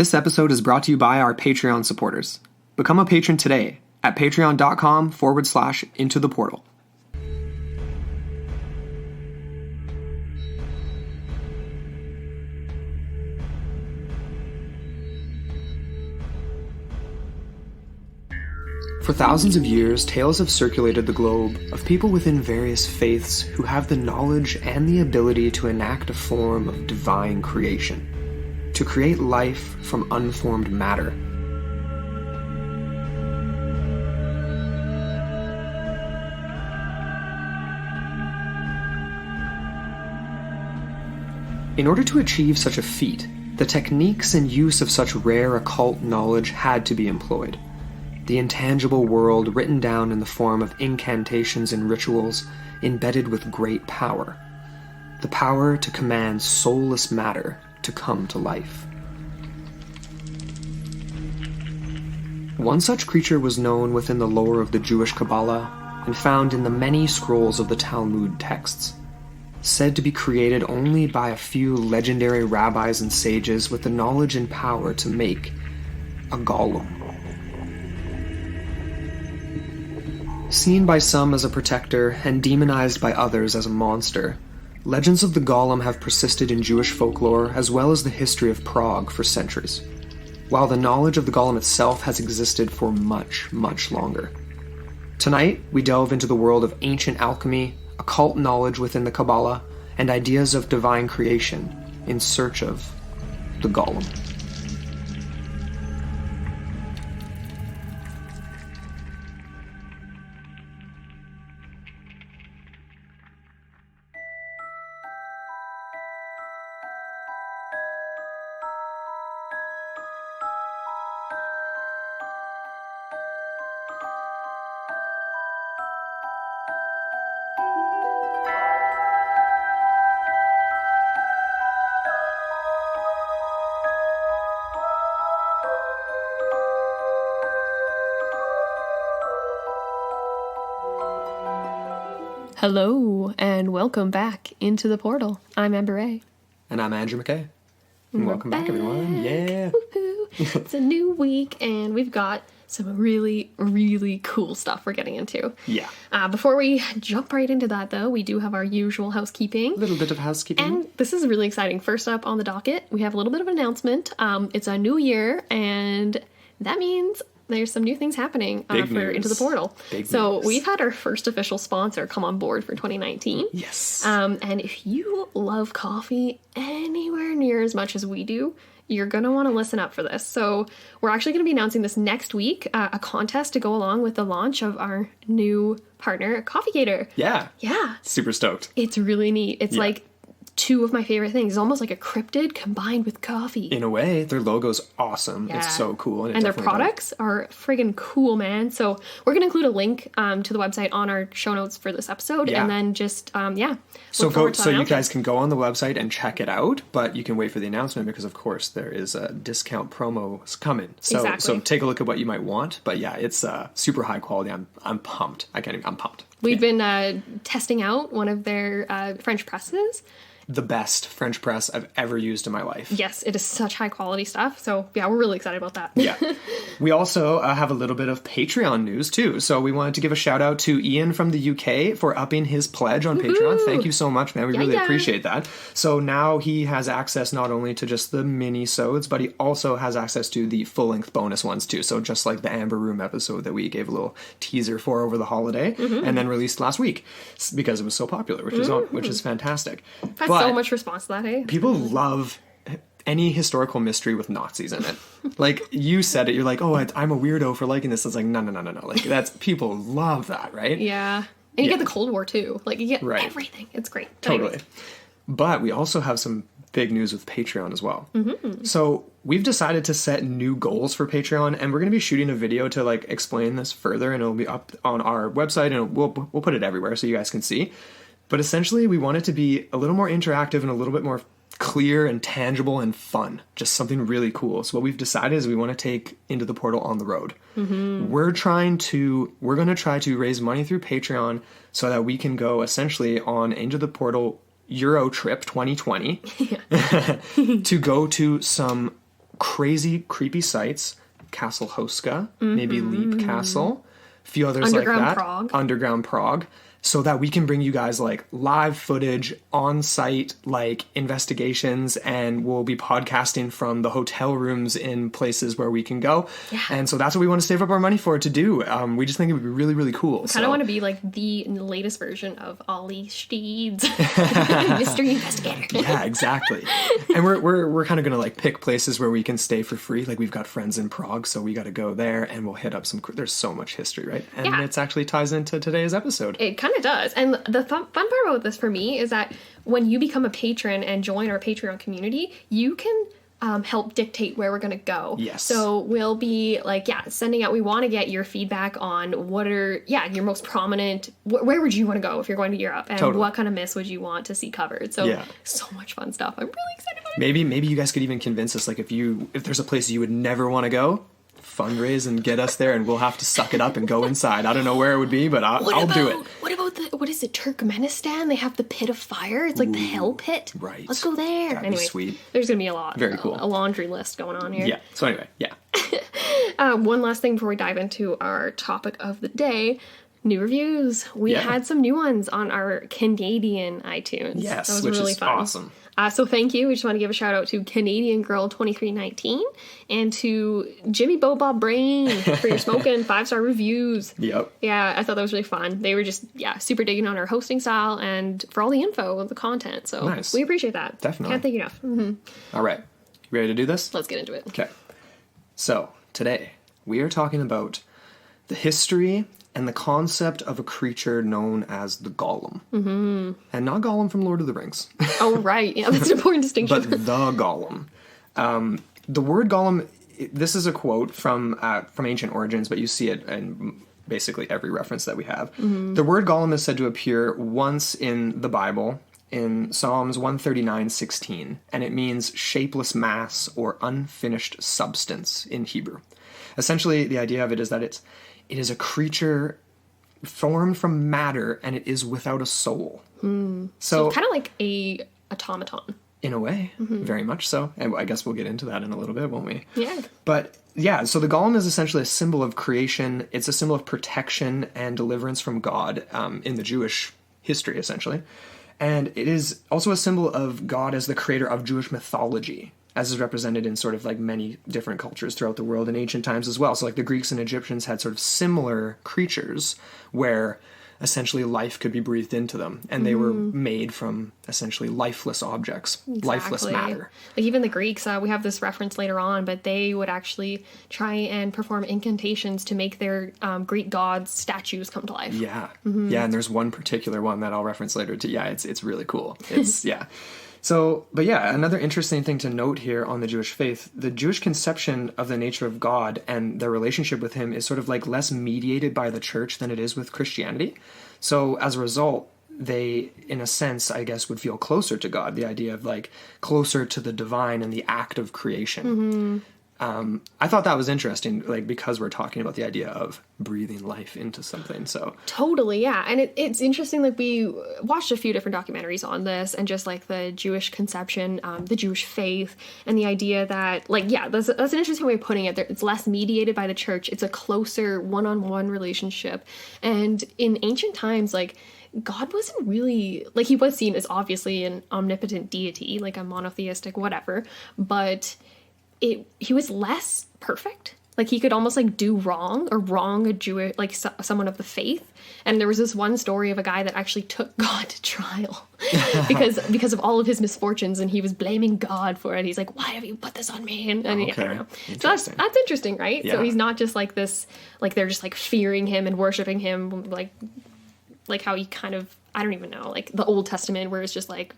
This episode is brought to you by our Patreon supporters. Become a patron today at patreon.com/intotheportal. For thousands of years, tales have circulated the globe of people within various faiths who have the knowledge and the ability to enact a form of divine creation, to create life from unformed matter. In order to achieve such a feat, the techniques and use of such rare occult knowledge had to be employed. The intangible world written down in the form of incantations and rituals embedded with great power. The power to command soulless matter to come to life. One such creature was known within the lore of the Jewish Kabbalah and found in the many scrolls of the Talmud texts, said to be created only by a few legendary rabbis and sages with the knowledge and power to make a golem. Seen by some as a protector and demonized by others as a monster, legends of the golem have persisted in Jewish folklore as well as the history of Prague for centuries, while the knowledge of the golem itself has existed for much, much longer. Tonight, we delve into the world of ancient alchemy, occult knowledge within the Kabbalah, and ideas of divine creation in search of the golem. Hello, and welcome back into the portal. I'm Amber A. And I'm Andrew McKay. And welcome back, everyone. Yeah. Woohoo. It's a new week, and we've got some really, really cool stuff we're getting into. Yeah. Before we jump right into that, though, we do have our usual housekeeping. A little bit of housekeeping. And this is really exciting. First up on the docket, we have a little bit of an announcement. It's a new year, and that means there's some new things happening for Into the Portal. So we've had our first official sponsor come on board for 2019. Yes. And if you love coffee anywhere near as much as we do, you're going to want to listen up for this. So we're actually going to be announcing this next week, a contest to go along with the launch of our new partner, Coffee Gator. Yeah. Yeah. Super stoked. It's really neat. It's like two of my favorite things. It's almost like a cryptid combined with coffee. In a way, their logo's awesome. Yeah. It's so cool. And their products are friggin' cool, man. So we're going to include a link to the website on our show notes for this episode. Yeah. And then just, So you guys can go on the website and check it out, but you can wait for the announcement because, of course, there is a discount promos coming. So take a look at what you might want. But yeah, it's super high quality. I'm pumped. I'm pumped. We've been testing out one of their French presses. The best French press I've ever used in my life. Yes, it is such high quality stuff. So yeah, we're really excited about that. Yeah. We also have a little bit of Patreon news too. So we wanted to give a shout out to Ian from the UK for upping his pledge on Patreon. Thank you so much, man. We really appreciate that. So now he has access not only to just the mini-sodes, but he also has access to the full-length bonus ones too. So just like the Amber Room episode that we gave a little teaser for over the holiday and then released last week because it was so popular, which is fantastic. So much response to that, hey? People love any historical mystery with Nazis in it. Like, you said it, you're like, oh, I'm a weirdo for liking this. It's like, no. Like, people love that, right? Yeah. And you get the Cold War, too. Like, you get everything. It's great. Totally. Anyways. But we also have some big news with Patreon as well. Mm-hmm. So we've decided to set new goals for Patreon, and we're going to be shooting a video to, like, explain this further, and it'll be up on our website, and we'll put it everywhere so you guys can see. But essentially, we want it to be a little more interactive and a little bit more clear and tangible and fun. Just something really cool. So what we've decided is we want to take Into the Portal on the road. Mm-hmm. We're going to try to raise money through Patreon so that we can go essentially on Into the Portal Euro trip 2020 to go to some crazy, creepy sites, Castle Hoska, maybe Leap Castle, a few others Underground like that. Prague. Underground Prague. So that we can bring you guys like live footage, on-site like investigations, and we'll be podcasting from the hotel rooms in places where we can go. Yeah. And so that's what we want to save up our money for to do. We just think it would be really, really cool. Kind of want to be like the latest version of Ollie Steeds, mystery investigator. Yeah, exactly. And we're kind of going to like pick places where we can stay for free. Like we've got friends in Prague, so we got to go there, and we'll hit up some. There's so much history, right? And it's actually ties into today's episode. It kind of does. And the fun part about this for me is that when you become a patron and join our Patreon community, you can help dictate where we're going to go. Yes. So we'll be like, sending out, we want to get your feedback on what are, your most prominent, where would you want to go if you're going to Europe? And what kind of myths would you want to see covered? So, so much fun stuff. I'm really excited about it. Maybe you guys could even convince us, like if there's a place you would never want to go, fundraise and get us there, and we'll have to suck it up and go inside. I don't know where it would be, but I'll do it. What about what is it, Turkmenistan? They have the pit of fire. It's like the hell pit. Right. Let's go there. That'd be sweet. There's going to be a lot. Very cool. A laundry list going on here. Yeah. So anyway, one last thing before we dive into our topic of the day. New reviews. We had some new ones on our Canadian iTunes. Yes, that was which really is fun. awesome. So thank you. We just want to give a shout out to Canadian Girl 2319 and to Jimmy Bob Brain for your smoking 5-star reviews. Yep. Yeah, I thought that was really fun. They were just super digging on our hosting style and for all the info and the content. So nice. We appreciate that. Definitely. Can't thank you enough. Mm-hmm. All right. You ready to do this? Let's get into it. Okay. So today we are talking about the history and the concept of a creature known as the Golem. Mm-hmm. And not Golem from Lord of the Rings. Oh, right. Yeah, that's an important distinction. But the Golem. The word Golem, this is a quote from Ancient Origins, but you see it in basically every reference that we have. Mm-hmm. The word Golem is said to appear once in the Bible, in Psalms 139:16, and it means shapeless mass or unfinished substance in Hebrew. Essentially, the idea of it is that it is a creature formed from matter, and it is without a soul. So kind of like a automaton. In a way, very much so. And I guess we'll get into that in a little bit, won't we? Yeah. But yeah, so the Golem is essentially a symbol of creation. It's a symbol of protection and deliverance from God in the Jewish history, essentially. And it is also a symbol of God as the creator of Jewish mythology, as is represented in sort of like many different cultures throughout the world in ancient times as well. So like the Greeks and Egyptians had sort of similar creatures where essentially life could be breathed into them, and they were made from essentially lifeless objects, lifeless matter. Like even the Greeks, we have this reference later on, but they would actually try and perform incantations to make their Greek gods' statues come to life. Yeah. Yeah, and there's one particular one that I'll reference later too. Yeah, it's really cool. It's So, but yeah, another interesting thing to note here on the Jewish faith, the Jewish conception of the nature of God and their relationship with him is sort of like less mediated by the church than it is with Christianity. So as a result, they, in a sense, I guess, would feel closer to God, the idea of like closer to the divine and the act of creation. I thought that was interesting, like because we're talking about the idea of breathing life into something. So totally, yeah, and it's interesting. Like we watched a few different documentaries on this, and just like the Jewish conception, the Jewish faith, and the idea that, like, yeah, that's an interesting way of putting it. It's less mediated by the church. It's a closer one-on-one relationship, and in ancient times, like, God wasn't really, like, he was seen as obviously an omnipotent deity, like a monotheistic whatever, but he was less perfect. Like he could almost like do wrong or wrong a Jewish, like someone of the faith. And there was this one story of a guy that actually took God to trial because of all of his misfortunes, and he was blaming God for it. He's like, "Why have you put this on me?" And I don't know. So that's interesting, right? Yeah. So he's not just like this, like they're just like fearing him and worshiping him, like how he kind of, I don't even know, like the Old Testament where it's just like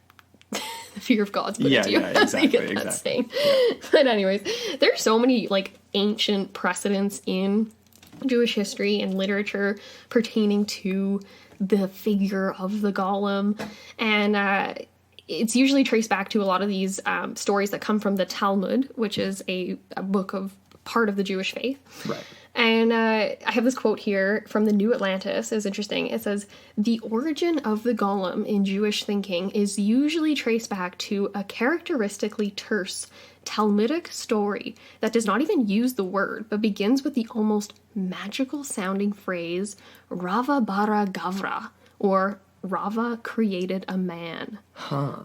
the fear of God's put into you. Yeah, exactly. Yeah. But anyways, there's so many like ancient precedents in Jewish history and literature pertaining to the figure of the Golem, and it's usually traced back to a lot of these stories that come from the Talmud, which is a book of part of the Jewish faith. Right. And I have this quote here from the New Atlantis. It's interesting. It says, "The origin of the golem in Jewish thinking is usually traced back to a characteristically terse Talmudic story that does not even use the word, but begins with the almost magical sounding phrase, Rava bara Gavra, or Rava created a man.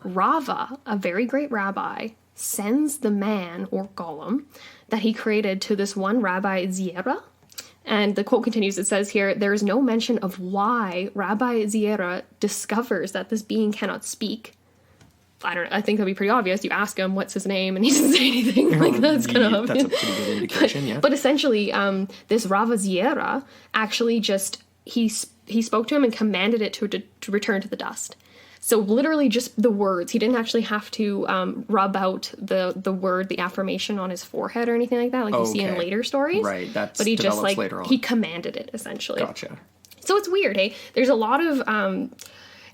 Rava, a very great rabbi, sends the man, or golem, that he created to this one rabbi Ziera." And the quote continues, it says here, "There is no mention of why Rabbi Ziera discovers that this being cannot speak." I think that'd be pretty obvious. You ask him what's his name and he doesn't say anything. Like, that's kind of obvious. That's a pretty good indication, yeah. But essentially, this Rava Ziera actually just, he spoke to him and commanded it to return to the dust. So literally just the words. He didn't actually have to rub out the word, the affirmation on his forehead or anything like that, like you see in later stories. Right, that's but he just like later on. He commanded it essentially. Gotcha. So it's weird, eh? There's a lot of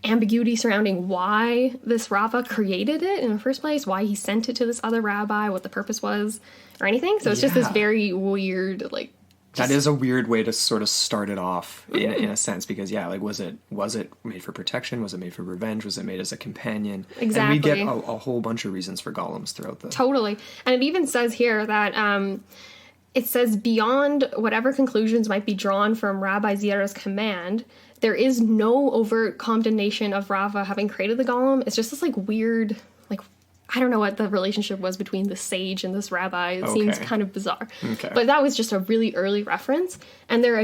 ambiguity surrounding why this Rava created it in the first place, why he sent it to this other rabbi, what the purpose was, or anything. So it's just this very weird, like. That is a weird way to sort of start it off in a sense, because like was it made for protection? Was it made for revenge? Was it made as a companion? Exactly. And we get a whole bunch of reasons for golems throughout the. Totally. And it even says here that it says beyond whatever conclusions might be drawn from Rabbi Ziera's command, there is no overt condemnation of Rava having created the golem. It's just this like weird, like, I don't know what the relationship was between the sage and this rabbi. It seems kind of bizarre. Okay. But that was just a really early reference. And there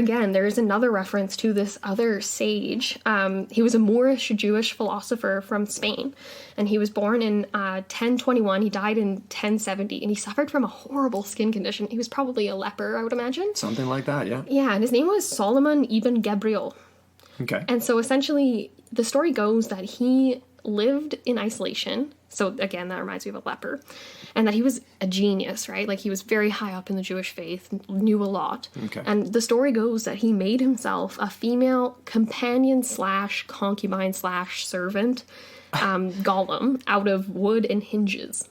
is another reference to this other sage. He was a Moorish Jewish philosopher from Spain. And he was born in 1021. He died in 1070. And he suffered from a horrible skin condition. He was probably a leper, I would imagine. Something like that, yeah. Yeah, and his name was Solomon ibn Gabriel. Okay. And so essentially, the story goes that he lived in isolation. So again, that reminds me of a leper. And that he was a genius, right? Like, he was very high up in the Jewish faith, knew a lot. Okay. And the story goes that he made himself a female companion / concubine / servant golem out of wood and hinges.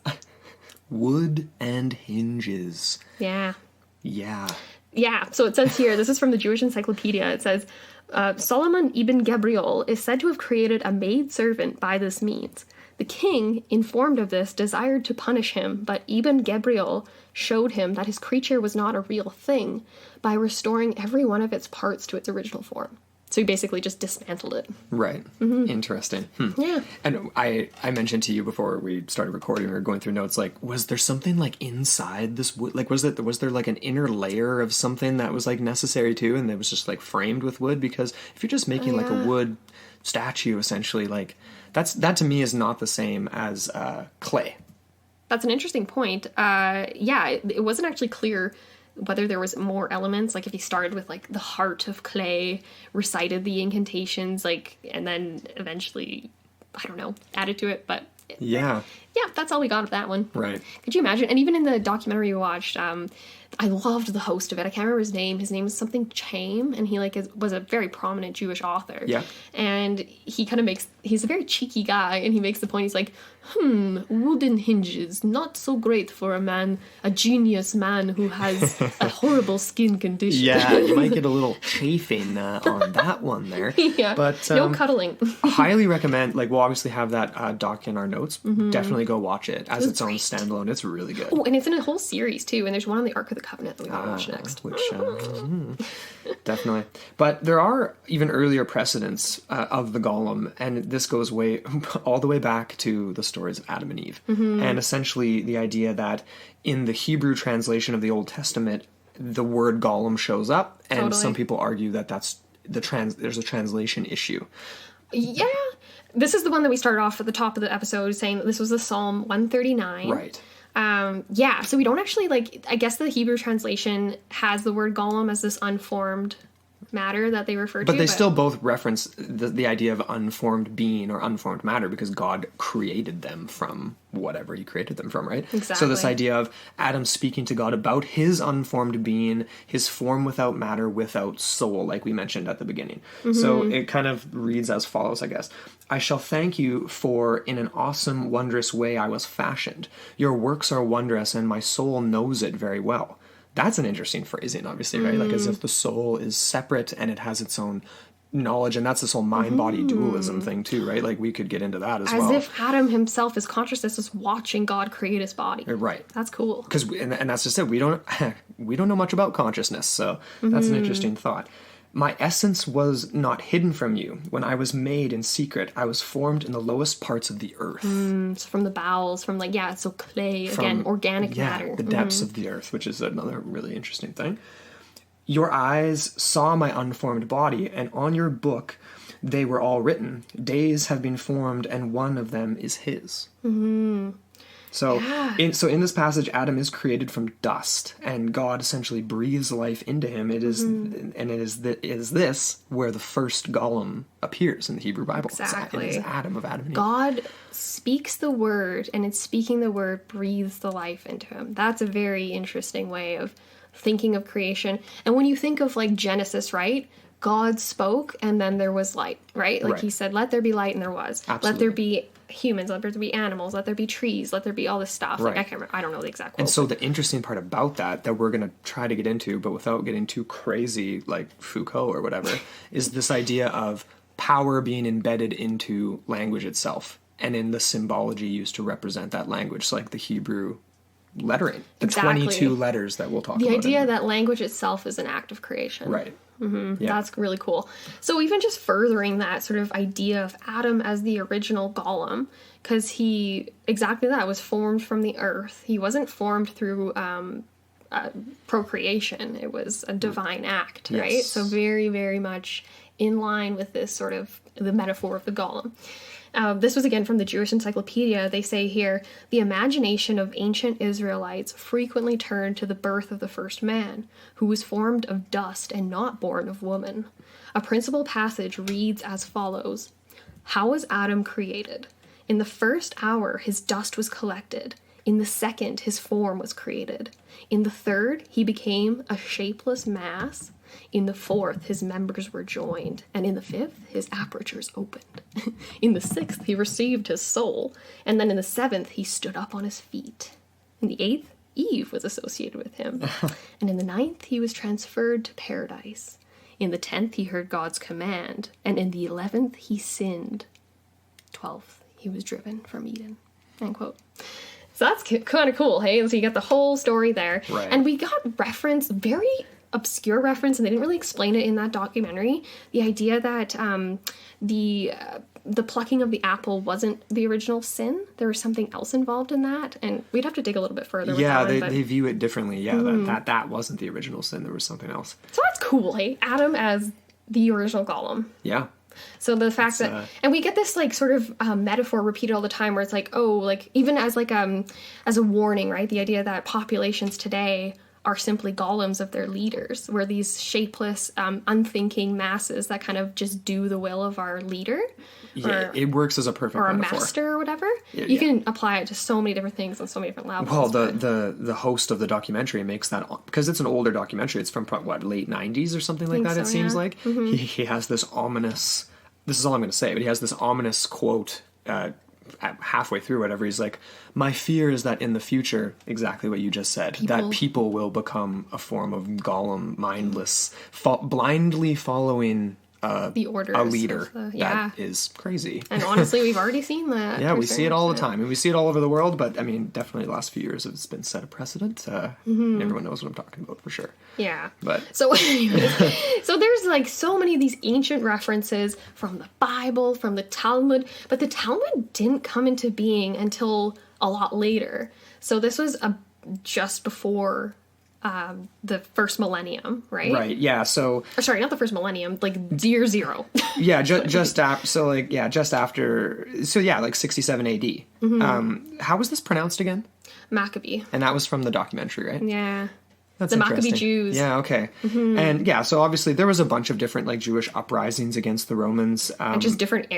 Wood and hinges. Yeah. Yeah. Yeah. So it says here, this is from the Jewish Encyclopedia. It says, Solomon ibn Gabriel is said to have created a maidservant by this means. The king, informed of this, desired to punish him, but Ibn Gabriel showed him that his creature was not a real thing by restoring every one of its parts to its original form. So he basically just dismantled it. Right. Mm-hmm. Interesting. Yeah. And I mentioned to you before we started recording, we were going through notes, like, was there something like inside this wood? Like, was there like an inner layer of something that was like necessary too, and that was just like framed with wood? Because if you're just making like a wood statue, essentially, like that to me is not the same as clay. That's an interesting point. It wasn't actually clear whether there was more elements, like if he started with like the heart of clay, recited the incantations, like, and then eventually, I don't know, added to it, but yeah, that's all we got of that one. Right. Could you imagine? And even in the documentary we watched, I loved the host of it. I can't remember his name. His name is something Chaim, and he was a very prominent Jewish author. Yeah. And he kind of he's a very cheeky guy, and he makes the point, he's like, wooden hinges, not so great for a genius man who has a horrible skin condition. Yeah, you might get a little chafing on that one there. Yeah, but no cuddling. Highly recommend, like, we'll obviously have that doc in our notes. Mm-hmm. Definitely go watch it as its own standalone. It's really good. Oh, and it's in a whole series too, and there's one on the Ark of the Covenant that we gotta watch next. Which, definitely. But there are even earlier precedents of the golem, and this goes all the way back to the stories of Adam and Eve. Mm-hmm. And essentially the idea that in the Hebrew translation of the Old Testament, the word golem shows up, and some people argue that there's a translation issue. Yeah. This is the one that we started off at the top of the episode saying that this was the Psalm 139. Right. So we don't actually, like, I guess the Hebrew translation has the word golem as this unformed matter that they refer to. But they still both reference the idea of unformed being or unformed matter, because God created them from whatever he created them from, right? Exactly. So this idea of Adam speaking to God about his unformed being, his form without matter, without soul, like we mentioned at the beginning. Mm-hmm. So it kind of reads as follows, I guess. I shall thank you for in an awesome, wondrous way I was fashioned. Your works are wondrous, and my soul knows it very well. That's an interesting phrasing, obviously, right? Like as if the soul is separate and it has its own knowledge, and that's this whole mind-body dualism thing too, right? Like we could get into that as well. As if Adam himself, his consciousness, is watching God create his body. Right. That's cool. Because and that's just it. We don't know much about consciousness, so that's an interesting thought. My essence was not hidden from you. When I was made in secret, I was formed in the lowest parts of the earth. So from the bowels, from so clay, again, organic matter. The depths of the earth, which is another really interesting thing. Your eyes saw my unformed body, and on your book they were all written. Days have been formed, and one of them is his. So, in this passage, Adam is created from dust, and God essentially breathes life into him. It is, and it is this where the first Golem appears in the Hebrew Bible. Exactly. It is Adam of Adam and Eve. God speaks the word, and in speaking the word, breathes the life into him. That's a very interesting way of thinking of creation. And when you think of like Genesis, right? God spoke, and then there was light, right? Like he said, let there be light, and there was. Absolutely. Let there be humans, let there be animals, let there be trees, let there be all this stuff. Right. Like I can't remember, I don't know the exact quote. And so the interesting part about that we're going to try to get into, but without getting too crazy like Foucault or whatever, is this idea of power being embedded into language itself and in the symbology used to represent that language. So like the Hebrew lettering, the 22 letters that we'll talk about. The idea that language itself is an act of creation. Right. Yeah. That's really cool. So even just furthering that sort of idea of Adam as the original Golem, because he, exactly that, was formed from the earth. He wasn't formed through procreation. It was a divine act, right? So very, very much in line with this sort of the metaphor of the Golem. This was again from the Jewish Encyclopedia. They say here, the imagination of ancient Israelites frequently turned to the birth of the first man, who was formed of dust and not born of woman. A principal passage reads as follows: How was Adam created? In the first hour his dust was collected. In the second his form was created. In the third he became a shapeless mass. In the fourth, his members were joined, and in the fifth, his apertures opened. In the sixth, he received his soul, and then in the seventh, he stood up on his feet. In the eighth, Eve was associated with him, and in the ninth, he was transferred to paradise. In the 10th, he heard God's command, and in the 11th, he sinned. 12th, he was driven from Eden. End quote. So that's kind of cool, hey? So you got the whole story there. Right. And we got very obscure reference, and they didn't really explain it in that documentary. The idea that the plucking of the apple wasn't the original sin. There was something else involved in that, and we'd have to dig a little bit further. Yeah, with that one, they view it differently. Yeah, that wasn't the original sin. There was something else. So that's cool, hey? Adam as the original Golem. Yeah. So the fact that, and we get this like sort of metaphor repeated all the time, where it's like, oh, like even as like as a warning, right? The idea that populations today are simply golems of their leaders. We're these shapeless, unthinking masses that kind of just do the will of our leader. Yeah, it works as a perfect or metaphor. A master or whatever. You can apply it to so many different things on so many different levels. Well, the host of the documentary makes that, because it's an older documentary. It's from what, late 90s or something like that. So, it seems like he has this ominous. This is all I'm going to say, but he has this ominous quote. Halfway through whatever, he's like, my fear is that in the future, exactly what you just said, that people will become a form of golem, mindless, blindly following the orders a leader. Yeah. That is crazy. And honestly, we've already seen that. Yeah, we see it all the time, and we see it all over the world, but I mean, definitely the last few years it's been set a precedent. Everyone knows what I'm talking about for sure. Yeah. But so so there's like so many of these ancient references from the Bible, from the Talmud, but the Talmud didn't come into being until a lot later. So this was just before the first millennium, right? Right. Yeah. So, or sorry, not the first millennium, like year zero. Yeah. Just after. So like, yeah, just after. So yeah, like 67 AD. How was this pronounced again? Maccabee. And that was from the documentary, right? Yeah. That's the Maccabee Jews. Yeah, okay. And yeah, so obviously there was a bunch of different like Jewish uprisings against the Romans. And just different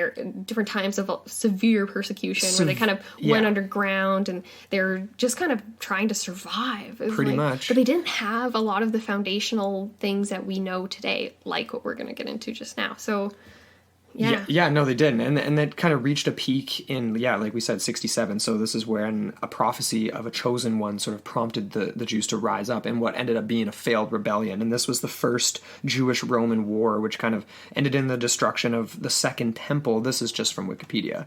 times of severe persecution where they kind of went underground and they're just kind of trying to survive. Pretty much. But they didn't have a lot of the foundational things that we know today, like what we're going to get into just now. So Yeah. No, they did. And that kind of reached a peak in, like we said, 67. So this is when a prophecy of a chosen one sort of prompted the Jews to rise up in what ended up being a failed rebellion. And this was the first Jewish-Roman war, which kind of ended in the destruction of the Second Temple. This is just from Wikipedia.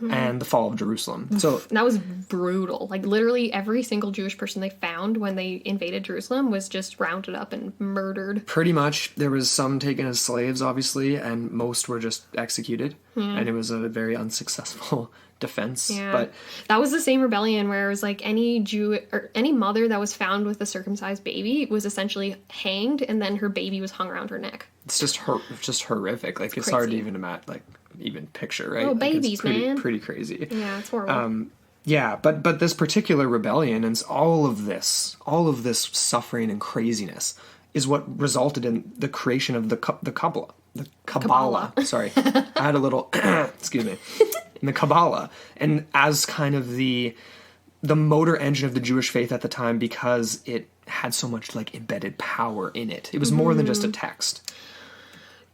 And the fall of Jerusalem. So that was brutal. Like, literally every single Jewish person they found when they invaded Jerusalem was just rounded up and murdered. Pretty much. There was some taken as slaves, obviously, and most were just executed, and it was a very unsuccessful defense. But that was the same rebellion where it was like any Jew or any mother that was found with a circumcised baby was essentially hanged, and then her baby was hung around her neck. It's just horrific. Like, it's hard to even picture, right? Oh, like, babies, it's pretty crazy. Yeah, it's horrible. But this particular rebellion and all of this suffering and craziness is what resulted in the creation of the Kabbalah. The Kabbalah. Sorry. I had a little, excuse me. In the Kabbalah. And as kind of the motor engine of the Jewish faith at the time, because it had so much like embedded power in it. It was more than just a text.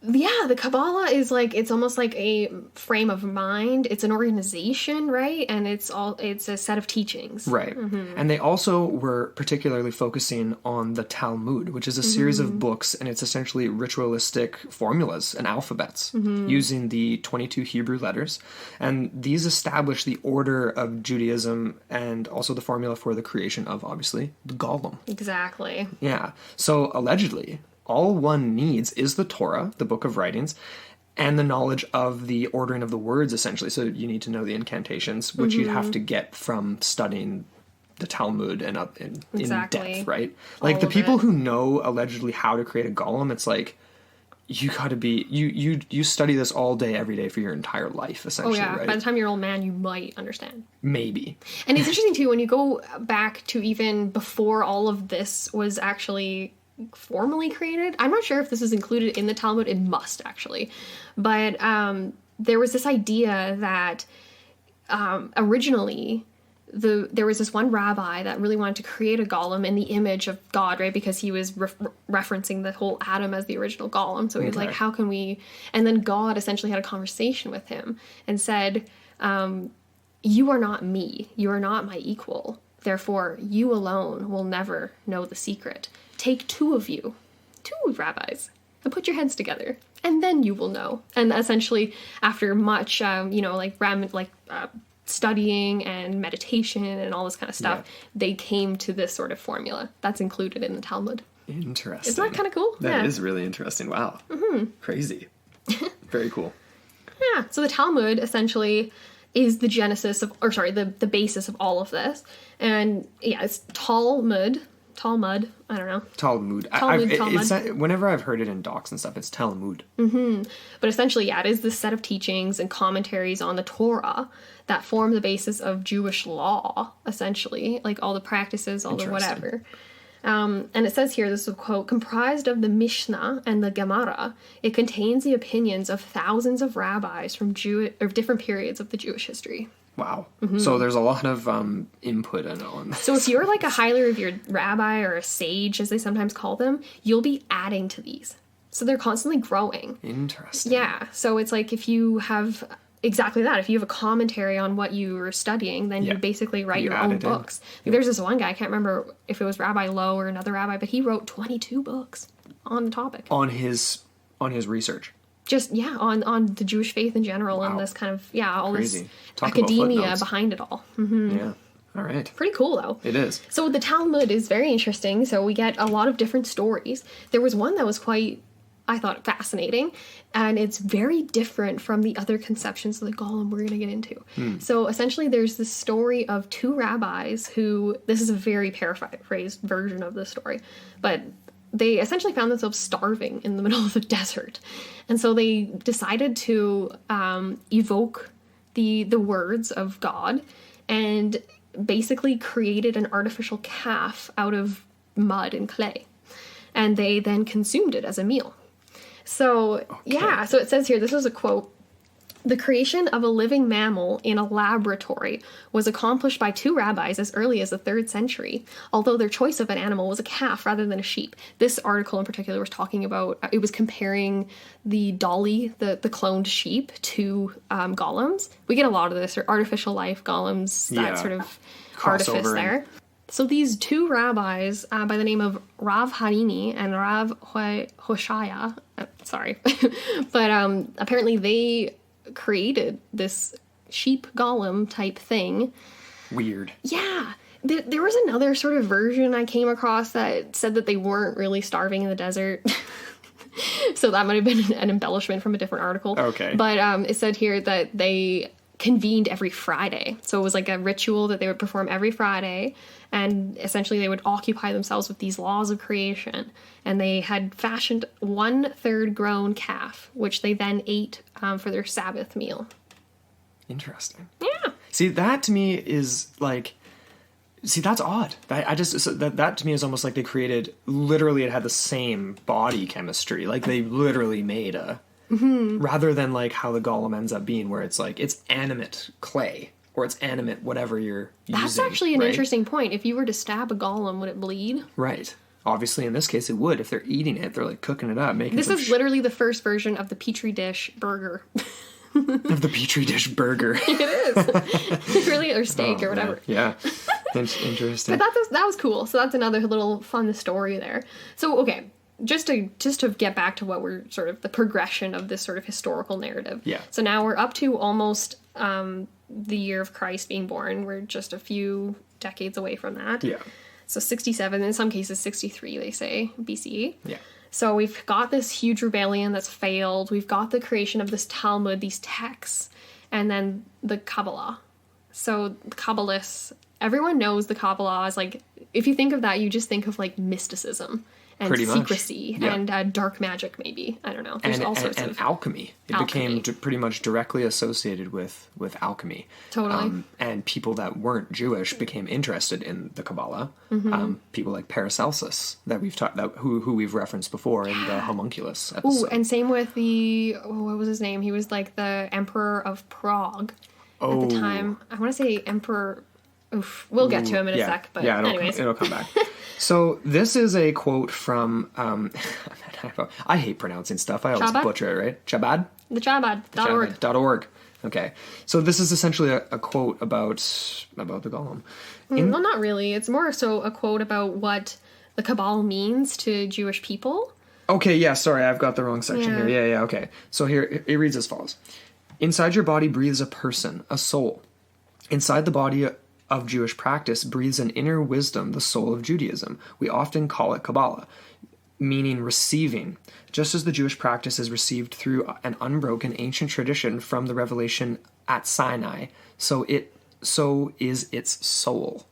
Yeah, the Kabbalah is like, it's almost like a frame of mind. It's an organization, right? And it's a set of teachings. Right. And they also were particularly focusing on the Talmud, which is a series of books, and it's essentially ritualistic formulas and alphabets using the 22 Hebrew letters. And these establish the order of Judaism and also the formula for the creation of, obviously, the Golem. Exactly. Yeah. So, allegedly, all one needs is the Torah, the book of writings, and the knowledge of the ordering of the words, essentially. So you need to know the incantations, which you'd have to get from studying the Talmud and in depth, right? Like, the people who know allegedly how to create a golem, it's like, you gotta be, you study this all day, every day for your entire life, essentially, right? By the time you're an old man, you might understand. Maybe. And it's interesting, too, when you go back to even before all of this was actually formally created. I'm not sure if this is included in the Talmud. It must, actually. But there was this idea that originally there was this one rabbi that really wanted to create a golem in the image of God, right? Because he was referencing the whole Adam as the original golem. So he was like, how can we... And then God essentially had a conversation with him and said, you are not me. You are not my equal. Therefore, you alone will never know the secret. Take two rabbis, and put your heads together, and then you will know. And essentially, after much, studying and meditation and all this kind of stuff, they came to this sort of formula that's included in the Talmud. Interesting. Isn't that kind of cool? That is really interesting. Wow. Crazy. Very cool. Yeah. So the Talmud essentially is the genesis of, the basis of all of this. And yeah, it's Talmud, I don't know. Talmud. Whenever I've heard it in docs and stuff, it's Talmud. But essentially, it is this set of teachings and commentaries on the Torah that form the basis of Jewish law, essentially. Like all the practices, all the whatever. And it says here, this is a quote, comprised of the Mishnah and the Gemara, it contains the opinions of thousands of rabbis from different periods of the Jewish history. Wow. So there's a lot of input on this. So if you're like a highly revered rabbi or a sage, as they sometimes call them, you'll be adding to these. So they're constantly growing. Interesting. Yeah. So it's like if you have exactly that. If you have a commentary on what you were studying, then you basically write your own books. Like, there's this one guy, I can't remember if it was Rabbi Lowe or another rabbi, but he wrote 22 books on the topic. On his research. Just, on the Jewish faith in general, and this kind of, all Crazy. This Talk academia behind it all. Yeah. All right. Pretty cool, though. It is. So the Talmud is very interesting. So we get a lot of different stories. There was one that was quite, I thought, fascinating, and it's very different from the other conceptions of the Golem we're going to get into. So essentially there's this story of two rabbis who, this is a very paraphrased version of the story, but they essentially found themselves starving in the middle of the desert. And so they decided to evoke the words of God and basically created an artificial calf out of mud and clay. And they then consumed it as a meal. So, so it says here, this is a quote. The creation of a living mammal in a laboratory was accomplished by 2 rabbis as early as the 3rd century, although their choice of an animal was a calf rather than a sheep. This article in particular was talking about, it was comparing the dolly, the cloned sheep, to golems. We get a lot of this, or artificial life, golems, that sort of artifice there. So these 2 rabbis, by the name of Rav Harini and Rav Hoshaya, sorry, but apparently they created this sheep golem type thing. Weird. Yeah. There was another sort of version I came across that said that they weren't really starving in the desert. So that might have been an embellishment from a different article. Okay. But it said here that they convened every Friday. So it was like a ritual that they would perform every Friday. And essentially they would occupy themselves with these laws of creation. And they had fashioned 1/3 grown calf, which they then ate for their Sabbath meal. Interesting. Yeah. See, that to me is like... See, that's odd. That to me is almost like they created... Literally, it had the same body chemistry. Like, they literally made a... Mm-hmm. Rather than like how the golem ends up being, where it's like, it's animate clay. Or it's animate whatever you're using. That's actually an interesting point. If you were to stab a golem, would it bleed? Right. Obviously, in this case, it would. If they're eating it, they're like cooking it up, making. This is literally the first version of the Petri dish burger. Of the Petri dish burger. It is. Really, or steak or whatever. Yeah. Interesting. But that was cool. So that's another little fun story there. So, okay. Just to get back to what we're sort of the progression of this sort of historical narrative. Yeah. So now we're up to almost the year of Christ being born. We're just a few decades away from that. Yeah. So 67, in some cases 63, they say, BCE. Yeah. So we've got this huge rebellion that's failed. We've got the creation of this Talmud, these texts, and then the Kabbalah. So the Kabbalists, everyone knows the Kabbalah is like, if you think of that, you just think of like mysticism. And pretty secrecy and dark magic, maybe. I don't know. There's all sorts of... And alchemy. It became pretty much directly associated with alchemy. Totally. And people that weren't Jewish became interested in the Kabbalah. Mm-hmm. People like Paracelsus, that we've talked about, who we've referenced before in the Homunculus episode. Ooh, and same with what was his name? He was like the Emperor of Prague at the time. I want to say Emperor... Oof, we'll get to him in a sec, but anyways. It'll come back. So this is a quote from, I hate pronouncing stuff. I always butcher it, right? Chabad? The Chabad.org. .org. Okay. So this is essentially a quote about the golem. Well, not really. It's more so a quote about what the Kabbalah means to Jewish people. Okay, yeah, sorry, I've got the wrong section here. Yeah, okay. So here, it reads as follows. Inside your body breathes a person, a soul. Inside the body of Jewish practice breathes an inner wisdom, the soul of Judaism. We often call it Kabbalah, meaning receiving. Just as the Jewish practice is received through an unbroken ancient tradition from the revelation at Sinai, so is its soul.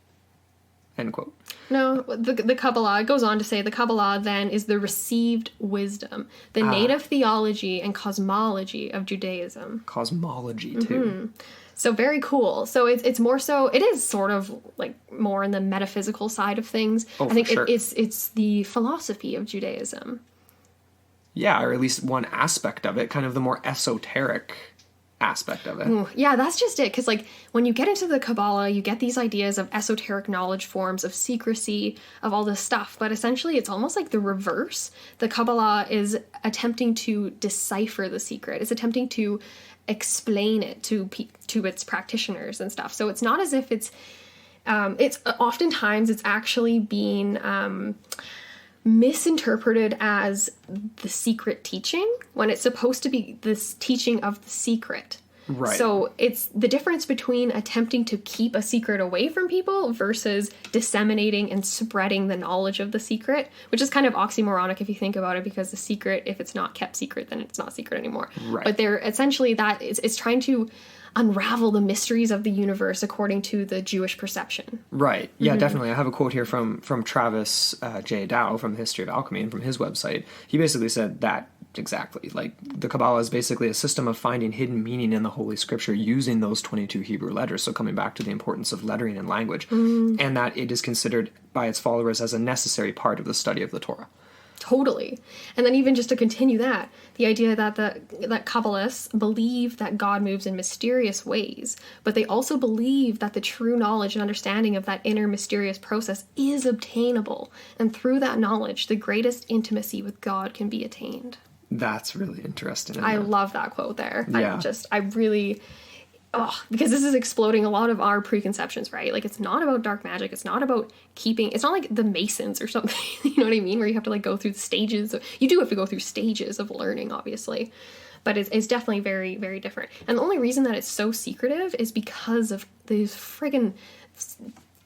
End quote. No, the Kabbalah, it goes on to say, the Kabbalah then is the received wisdom, the native theology and cosmology of Judaism. Cosmology, too. Mm-hmm. So very cool. So it's more so, it is sort of like more in the metaphysical side of things. Oh, I think sure. it's the philosophy of Judaism. Yeah, or at least one aspect of it, kind of the more esoteric aspect of it. Ooh, yeah, that's just it. Because like when you get into the Kabbalah, you get these ideas of esoteric knowledge forms, of secrecy, of all this stuff. But essentially, it's almost like the reverse. The Kabbalah is attempting to decipher the secret. It's attempting to explain it to its practitioners and stuff. So it's not as if it's oftentimes it's actually being misinterpreted as the secret teaching when it's supposed to be this teaching of the secret. Right. So it's the difference between attempting to keep a secret away from people versus disseminating and spreading the knowledge of the secret, which is kind of oxymoronic if you think about it, because the secret, if it's not kept secret, then it's not secret anymore. Right. But they're essentially it's trying to unravel the mysteries of the universe according to the Jewish perception. Right. Yeah, definitely. I have a quote here from Travis J. Dow from the History of Alchemy and from his website. He basically said that exactly. Like, the Kabbalah is basically a system of finding hidden meaning in the Holy Scripture using those 22 Hebrew letters. So coming back to the importance of lettering and language, and that it is considered by its followers as a necessary part of the study of the Torah. Totally. And then even just to continue that, the idea that that Kabbalists believe that God moves in mysterious ways, but they also believe that the true knowledge and understanding of that inner mysterious process is obtainable. And through that knowledge, the greatest intimacy with God can be attained. That's really interesting. I love that quote there. Yeah. I really... because this is exploding a lot of our preconceptions, right? Like, it's not about dark magic. It's not about it's not like the Masons or something, you know what I mean? Where you have to, like, go through the stages. You do have to go through stages of learning, obviously. But it's definitely very, very different. And the only reason that it's so secretive is because of these friggin'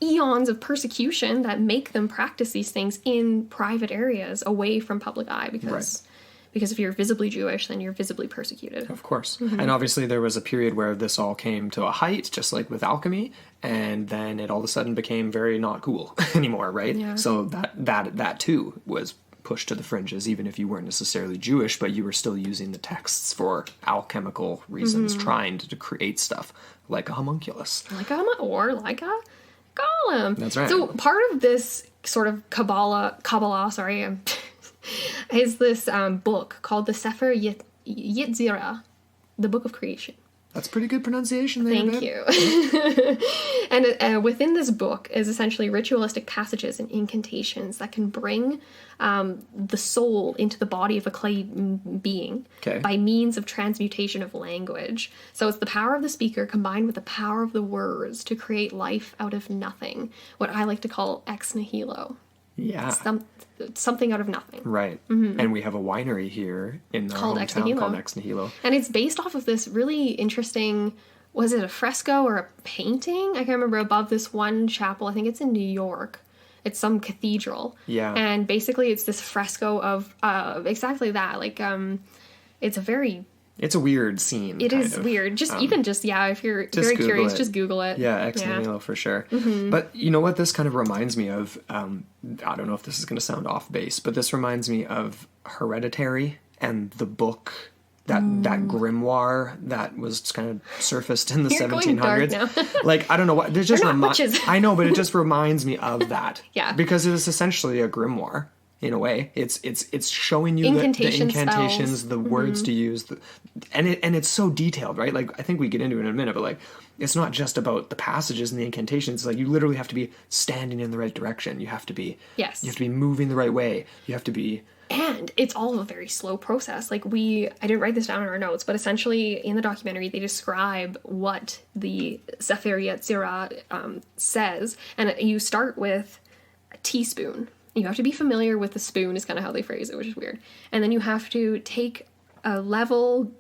eons of persecution that make them practice these things in private areas away from public eye, because... Right. Because if you're visibly Jewish, then you're visibly persecuted. Of course. Mm-hmm. And obviously there was a period where this all came to a height, just like with alchemy, and then it all of a sudden became very not cool anymore, right? Yeah. So that too was pushed to the fringes, even if you weren't necessarily Jewish, but you were still using the texts for alchemical reasons, trying to create stuff like a homunculus. Like a golem. That's right. So part of this sort of Kabbalah, is this book called the Sefer Yetzirah, the Book of Creation. That's pretty good pronunciation there. Thank you. And within this book is essentially ritualistic passages and incantations that can bring the soul into the body of a clay being by means of transmutation of language. So it's the power of the speaker combined with the power of the words to create life out of nothing, what I like to call ex nihilo. Yeah. Something out of nothing. Right. Mm-hmm. And we have a winery here in our hometown called Ex Nihilo. And it's based off of this really interesting, was it a fresco or a painting? I can't remember, above this one chapel. I think it's in New York. It's some cathedral. Yeah. And basically it's this fresco of exactly that. Like, it's a very... It's a weird scene. It is weird. If you're very curious, just Google it. Yeah, ex nihilo for sure. Mm-hmm. But you know what this kind of reminds me of? I don't know if this is going to sound off base, but this reminds me of Hereditary and the book, that grimoire that was kind of surfaced in the 1700s. Like, I don't know what. It just I know, but it just reminds me of that. Yeah. Because it is essentially a grimoire. In a way, it's showing you the incantations, the words to use, and it's so detailed, right? Like, I think we get into it in a minute, but like, it's not just about the passages and the incantations. Like, you literally have to be standing in the right direction. You have to be You have to be moving the right way. You have to be. And it's all a very slow process. Like, I didn't write this down in our notes, but essentially in the documentary they describe what the Sefer Yetzirah says, and you start with a teaspoon. You have to be familiar with the spoon is kind of how they phrase it, which is weird. And then you have to take a level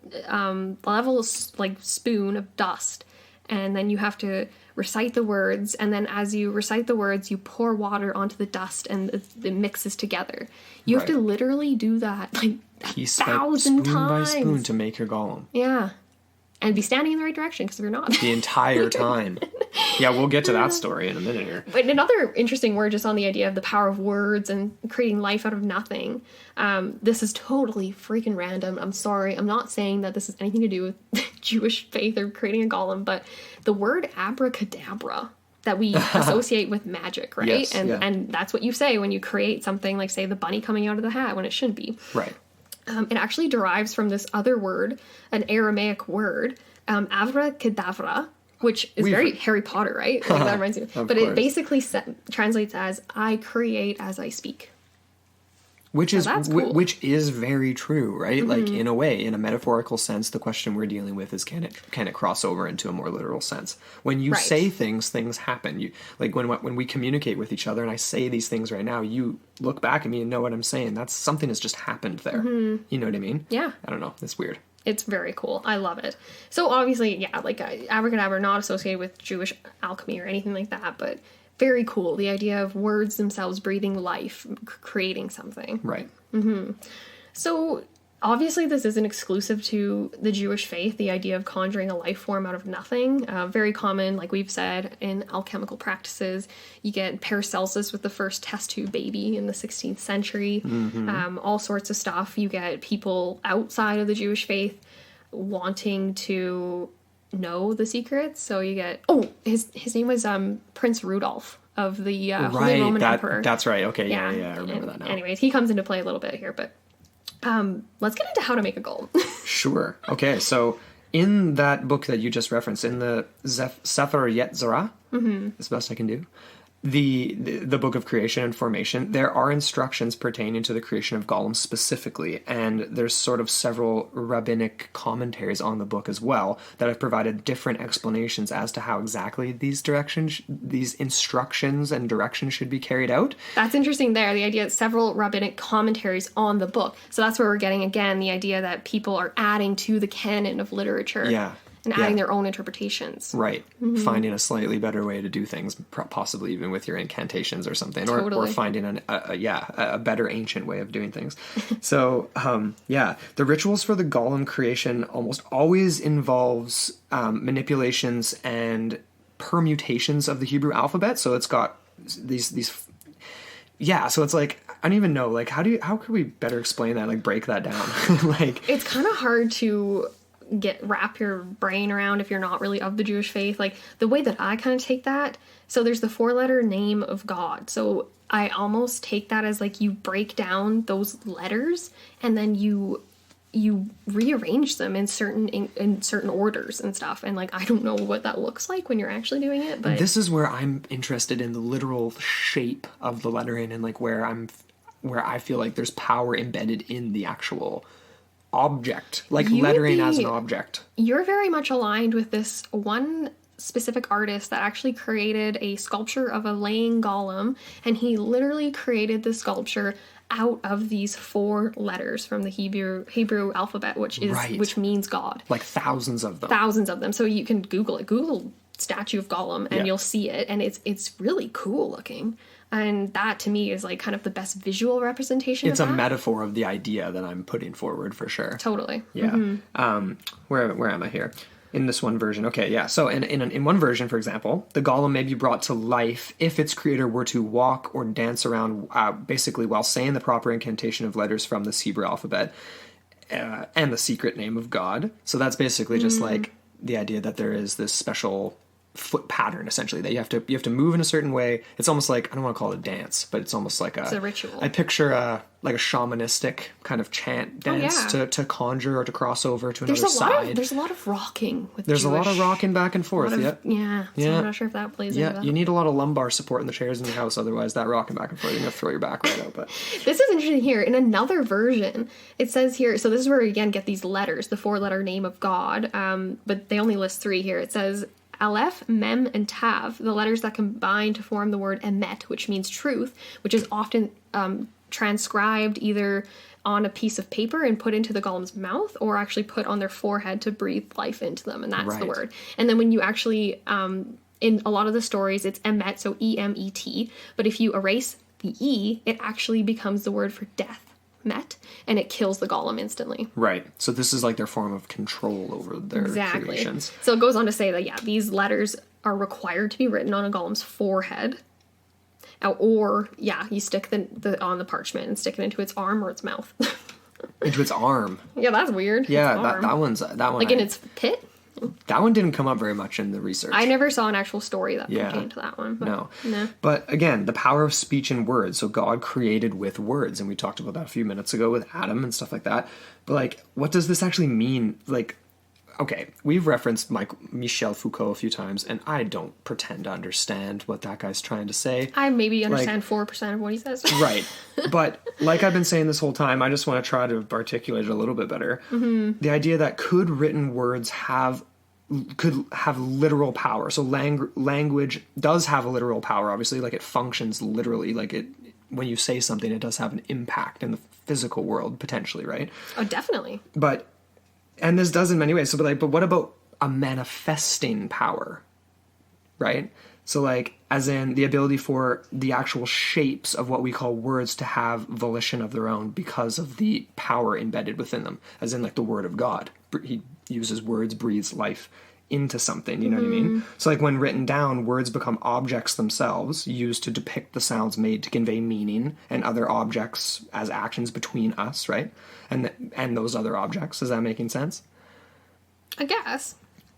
like spoon of dust, and then you have to recite the words. And then as you recite the words, you pour water onto the dust, and it mixes together. You have to literally do that like 1,000 times, spoon by spoon, to make your golem. Yeah. And be standing in the right direction, because if you're not... The entire time. Yeah, we'll get to that story in a minute here. But another interesting word just on the idea of the power of words and creating life out of nothing. This is totally freaking random. I'm sorry. I'm not saying that this has anything to do with Jewish faith or creating a golem, but the word abracadabra that we associate with magic, right? Yes, and that's what you say when you create something like, say, the bunny coming out of the hat when it shouldn't be. Right. It actually derives from this other word, an Aramaic word, abracadabra, which is very Harry Potter, right? Like, that reminds me. But it basically translates as, I create as I speak. Which is very true, right? Mm-hmm. Like, in a way, in a metaphorical sense, the question we're dealing with is, can it cross over into a more literal sense? When you say things happen. You, like, when we communicate with each other, and I say these things right now, you look back at me and know what I'm saying. That's something has just happened there. Mm-hmm. You know what I mean? Yeah. I don't know. It's weird. It's very cool. I love it. So obviously, like, abracadabra, not associated with Jewish alchemy or anything like that, but very cool. The idea of words themselves breathing life, creating something. Right. Mm-hmm. So obviously this isn't exclusive to the Jewish faith, the idea of conjuring a life form out of nothing. Very common, like we've said, in alchemical practices. You get Paracelsus with the first test tube baby in the 16th century. Mm-hmm. All sorts of stuff. You get people outside of the Jewish faith wanting to know the secrets. So you get, his name was Prince Rudolph. of the Holy Roman Emperor. That's right. Okay, yeah, I remember that now. Anyways, he comes into play a little bit here, but let's get into how to make a golem. Sure. Okay, so in that book that you just referenced, in the Sefer Yetzirah, as best I can do, the book of creation and formation, there are instructions pertaining to the creation of golems specifically, and there's sort of several rabbinic commentaries on the book as well that have provided different explanations as to how exactly these instructions and directions should be carried out. That's interesting there, the idea that several rabbinic commentaries on the book. So that's where we're getting, again, the idea that people are adding to the canon of literature. Yeah. And adding their own interpretations. Right. Finding a slightly better way to do things, possibly even with your incantations or something. Totally. Or finding a better ancient way of doing things. So, the rituals for the golem creation almost always involves manipulations and permutations of the Hebrew alphabet. So it's got these so it's like, I don't even know, like, how could we better explain that, like, break that down? Like, it's kind of hard to wrap your brain around if you're not really of the Jewish faith. Like, the way that I kind of take that, so there's the 4-letter name of God. So I almost take that as, like, you break down those letters and then you rearrange them in certain orders and stuff. And, like, I don't know what that looks like when you're actually doing it, but this is where I'm interested in the literal shape of the lettering, and, like, where I feel like there's power embedded in the actual object, like lettering as an object. You're very much aligned with this one specific artist that actually created a sculpture of a laying golem, and he literally created the sculpture out of these 4 letters from the Hebrew alphabet, which means God. Like thousands of them. So you can Google it. Google statue of Golem and you'll see it, and it's really cool looking. And that, to me, is, like, kind of the best visual representation of that. It's a metaphor of the idea that I'm putting forward, for sure. Totally. Yeah. Where am I here? In this one version. Okay, yeah. So in one version, for example, the golem may be brought to life if its creator were to walk or dance around, basically while saying the proper incantation of letters from this Hebrew alphabet and the secret name of God. So that's basically just, like, the idea that there is this special foot pattern, essentially, that you have to move in a certain way. It's almost like, I don't want to call it a dance, but it's almost like it's a ritual. I picture a shamanistic kind of chant dance to conjure or to cross over to another side. There's a lot of rocking with There's Jewish, a lot of rocking back and forth. So I'm not sure if that plays into that. You need a lot of lumbar support in the chairs in your house, otherwise that rocking back and forth, you're gonna throw your back right out. But this is interesting here. In another version, it says here, so this is where we again get these letters, the 4-letter name of God, but they only list 3 here. It says Aleph, Mem, and Tav, the letters that combine to form the word Emet, which means truth, which is often transcribed either on a piece of paper and put into the golem's mouth, or actually put on their forehead to breathe life into them, and that's the word. And then when you actually, in a lot of the stories, it's Emet, so E-M-E-T, but if you erase the E, it actually becomes the word for death. Met, and it kills the golem instantly. Right. So this is like their form of control over their creations. So it goes on to say that, these letters are required to be written on a golem's forehead. Or, you stick on the parchment and stick it into its arm or its mouth. Into its arm? Yeah, that's weird. Yeah, that one. Like in its pit? That one didn't come up very much in the research. I never saw an actual story that pertained to that one. No. But again, the power of speech and words. So God created with words, and we talked about that a few minutes ago with Adam and stuff like that. But, like, what does this actually mean? Like, okay, we've referenced Michel Foucault a few times, and I don't pretend to understand what that guy's trying to say. I maybe understand 4% of what he says. Right. But like I've been saying this whole time, I just want to try to articulate it a little bit better. The idea that could written words could have literal power. So language does have a literal power, obviously. Like, it functions literally. Like, when you say something, it does have an impact in the physical world, potentially, right? Oh, definitely. And this does in many ways. So, but what about a manifesting power, right? So, like, as in the ability for the actual shapes of what we call words to have volition of their own because of the power embedded within them, as in, like, the word of God. He uses words, breathes life into something, you know what I mean? So, like, when written down, words become objects themselves, used to depict the sounds made to convey meaning, and other objects as actions between us, right? And those other objects. Is that making sense? I guess.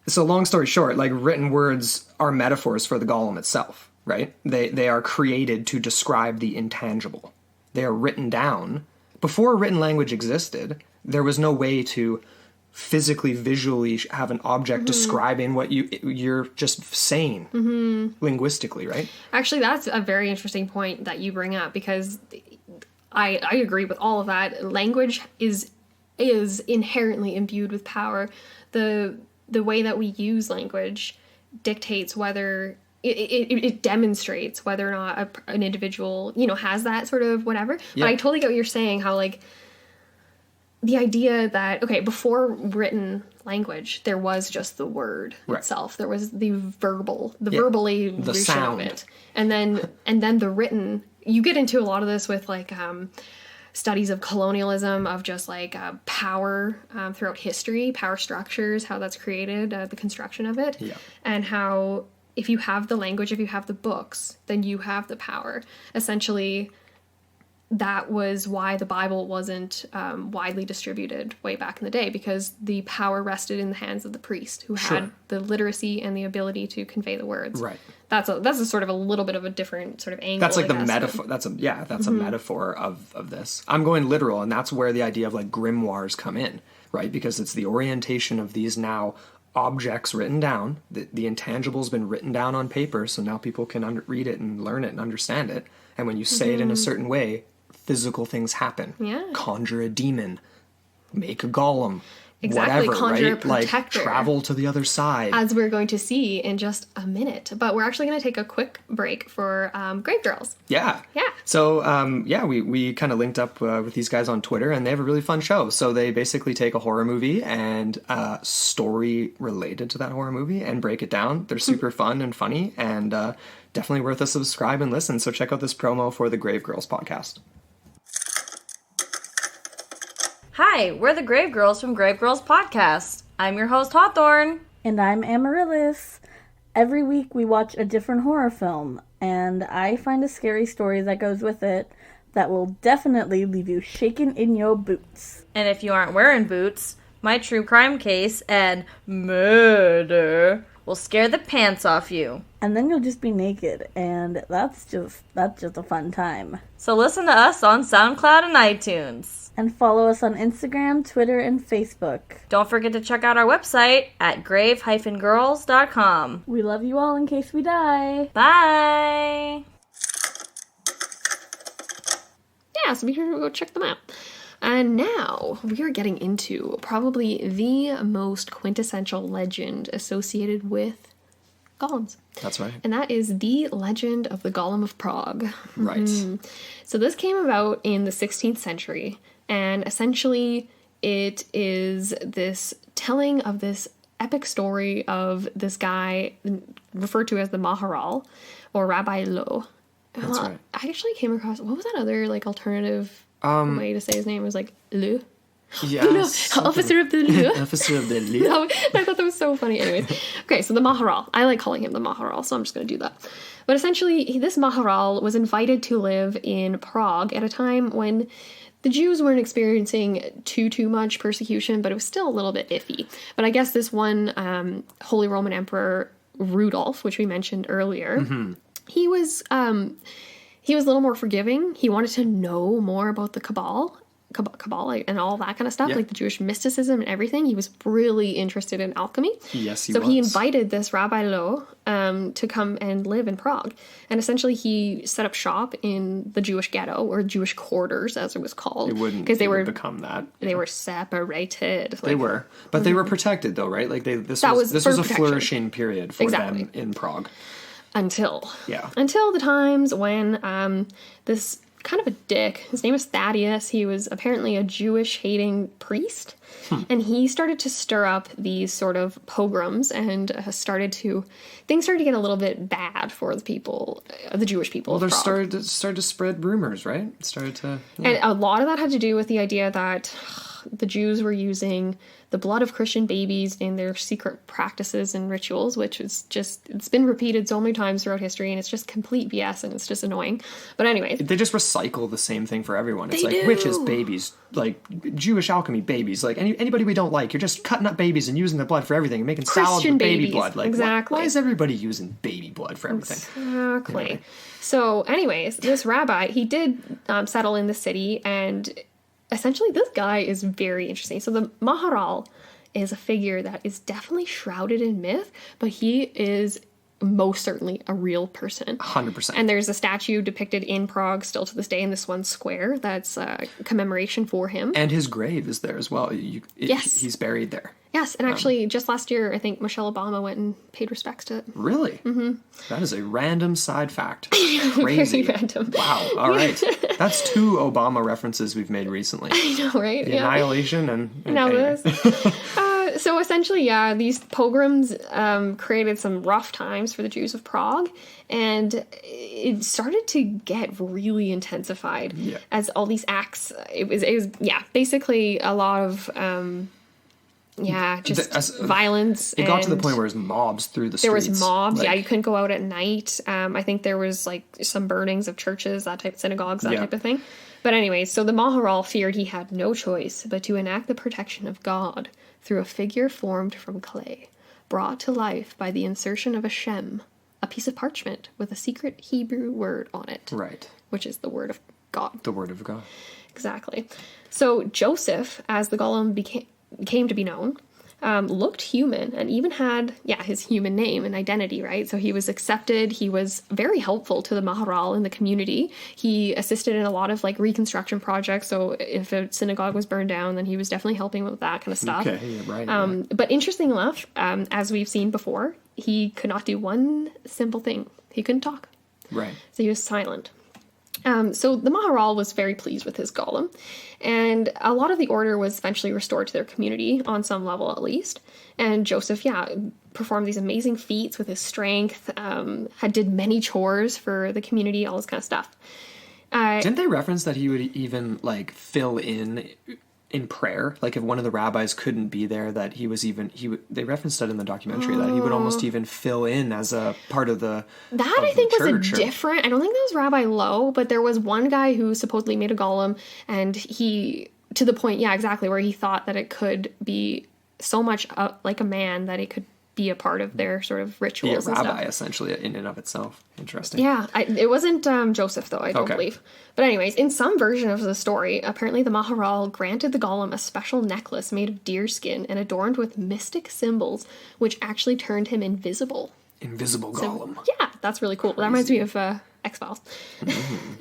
So, long story short, like, written words are metaphors for the golem itself. right? They are created to describe the intangible. They are written down. Before written language existed, there was no way to physically, visually have an object describing what you're just saying linguistically, right? Actually, that's a very interesting point that you bring up, because I agree with all of that. Language is inherently imbued with power. The way that we use language dictates whether it demonstrates whether or not an individual, has that sort of whatever. Yeah. But I totally get what you're saying, how like the idea that, okay, before written language, there was just the word itself. There was the verbally the sound of it. And then the written, you get into a lot of this with like studies of colonialism, of just like power throughout history, power structures, how that's created, the construction of it, and how if you have the language, if you have the books, then you have the power. Essentially, that was why the Bible wasn't widely distributed way back in the day, because the power rested in the hands of the priest, who had the literacy and the ability to convey the words. Right. That's a sort of a little bit of a different sort of angle. That's like the metaphor. That's a metaphor of this. I'm going literal, and that's where the idea of like grimoires come in, right? Because it's the orientation of these now objects written down. The intangible's been written down on paper, so now people can read it and learn it and understand it. And when you say it in a certain way, physical things happen. Yeah. Conjure a demon, make a golem, exactly, whatever, conjure right? a protector. Like travel to the other side. As we're going to see in just a minute. But we're actually going to take a quick break for Grave Girls. Yeah. Yeah. So, we kind of linked up with these guys on Twitter, and they have a really fun show. So they basically take a horror movie and a story related to that horror movie and break it down. They're super fun and funny, and definitely worth a subscribe and listen. So check out this promo for the Grave Girls podcast. Hi, we're the Grave Girls from Grave Girls Podcast. I'm your host, Hawthorne. And I'm Amaryllis. Every week we watch a different horror film, and I find a scary story that goes with it that will definitely leave you shaking in your boots. And if you aren't wearing boots, my true crime case and murder will scare the pants off you. And then you'll just be naked, and that's just a fun time. So listen to us on SoundCloud and iTunes. And follow us on Instagram, Twitter, and Facebook. Don't forget to check out our website at grave-girls.com. We love you all in case we die. Bye! Yeah, so be sure to go check them out. And now we are getting into probably the most quintessential legend associated with golems. That's right. And that is the legend of the Golem of Prague. Right. So this came about in the 16th century, and essentially it is this telling of this epic story of this guy referred to as the Maharal, or Rabbi Lo. That's right. I actually came across, what was that other like alternative way to say his name? It was like Le. Yes. Officer of the Le. Officer of the Le. I thought that was so funny. Anyways, okay, so the Maharal. I like calling him the Maharal, so I'm just going to do that. But essentially, this Maharal was invited to live in Prague at a time when the Jews weren't experiencing too much persecution, but it was still a little bit iffy. But I guess this one Holy Roman Emperor Rudolph, which we mentioned earlier, he was a little more forgiving. He wanted to know more about the Kabbalah and all that kind of stuff, like the Jewish mysticism and everything. He was really interested in alchemy. Yes, he was. So he invited this Rabbi Lo to come and live in Prague. And essentially he set up shop in the Jewish ghetto, or Jewish quarters, as it was called. It wouldn't, because they would become that. They were separated. They were. But they were protected, though, right? Like this was a flourishing period for them in Prague. Until the times when this kind of a dick, his name was Thaddeus, he was apparently a Jewish hating priest, and he started to stir up these sort of pogroms, and things started to get a little bit bad for the people, the Jewish people. Well, there started to spread rumors, right? And a lot of that had to do with the idea that the Jews were using the blood of Christian babies in their secret practices and rituals, which is just, it's been repeated so many times throughout history, and it's just complete BS, and it's just annoying. But anyways. They just recycle the same thing for everyone. It's They like do. witches, babies, like Jewish alchemy, babies, like anybody we don't like. You're just cutting up babies and using their blood for everything and making salad Christian with baby babies, blood. Like, exactly. why is everybody using baby blood for everything? Exactly. Anyway. So anyways, this rabbi, he did settle in the city, and essentially this guy is very interesting. So the Maharal is a figure that is definitely shrouded in myth, but he is most certainly a real person. 100%. And there's a statue depicted in Prague still to this day in this one square that's a commemoration for him. And his grave is there as well. Yes. He's buried there. Yes, and actually just last year, I think Michelle Obama went and paid respects to it. Really? Mm-hmm. That is a random side fact. Crazy. Very random. Wow. All right. That's 2 Obama references we've made recently. I know, right? The Annihilation and Now anyway. this. So essentially, yeah, these pogroms created some rough times for the Jews of Prague, and it started to get really intensified as all these acts. It was basically a lot of violence. It got to the point where it was mobs through the streets. There was mobs. Like, you couldn't go out at night. I think there was like some burnings of churches, that type, synagogues, that type of thing. But anyways, so the Maharal feared he had no choice but to enact the protection of God through a figure formed from clay, brought to life by the insertion of a shem, a piece of parchment with a secret Hebrew word on it. Right. Which is the word of God. The word of God. Exactly. So Joseph, as the Golem came to be known, looked human and even had, his human name and identity, right? So he was accepted. He was very helpful to the Maharal in the community. He assisted in a lot of like reconstruction projects. So if a synagogue was burned down, then he was definitely helping with that kind of stuff. Okay, yeah, right. But interesting enough, as we've seen before, he could not do one simple thing. He couldn't talk. Right. So he was silent. So the Maharal was very pleased with his golem, and a lot of the order was eventually restored to their community, on some level at least. And Joseph, performed these amazing feats with his strength, did many chores for the community, all this kind of stuff. Didn't they reference that he would even, like, fill in prayer? Like, if one of the rabbis couldn't be there, that they referenced that in the documentary, that he would almost even fill in as a part of the That, I think, was different. I don't think that was Rabbi Lowe, but there was one guy who supposedly made a golem, and he, to the point, exactly, where he thought that it could be so much like a man that it could be a part of their sort of rituals and rabbi, stuff. Essentially, in and of itself. Interesting. Yeah, it wasn't Joseph, though, I don't believe. But anyways, in some version of the story, apparently the Maharal granted the golem a special necklace made of deer skin and adorned with mystic symbols, which actually turned him invisible. Invisible golem. Yeah, that's really cool. That reminds me of X-Files.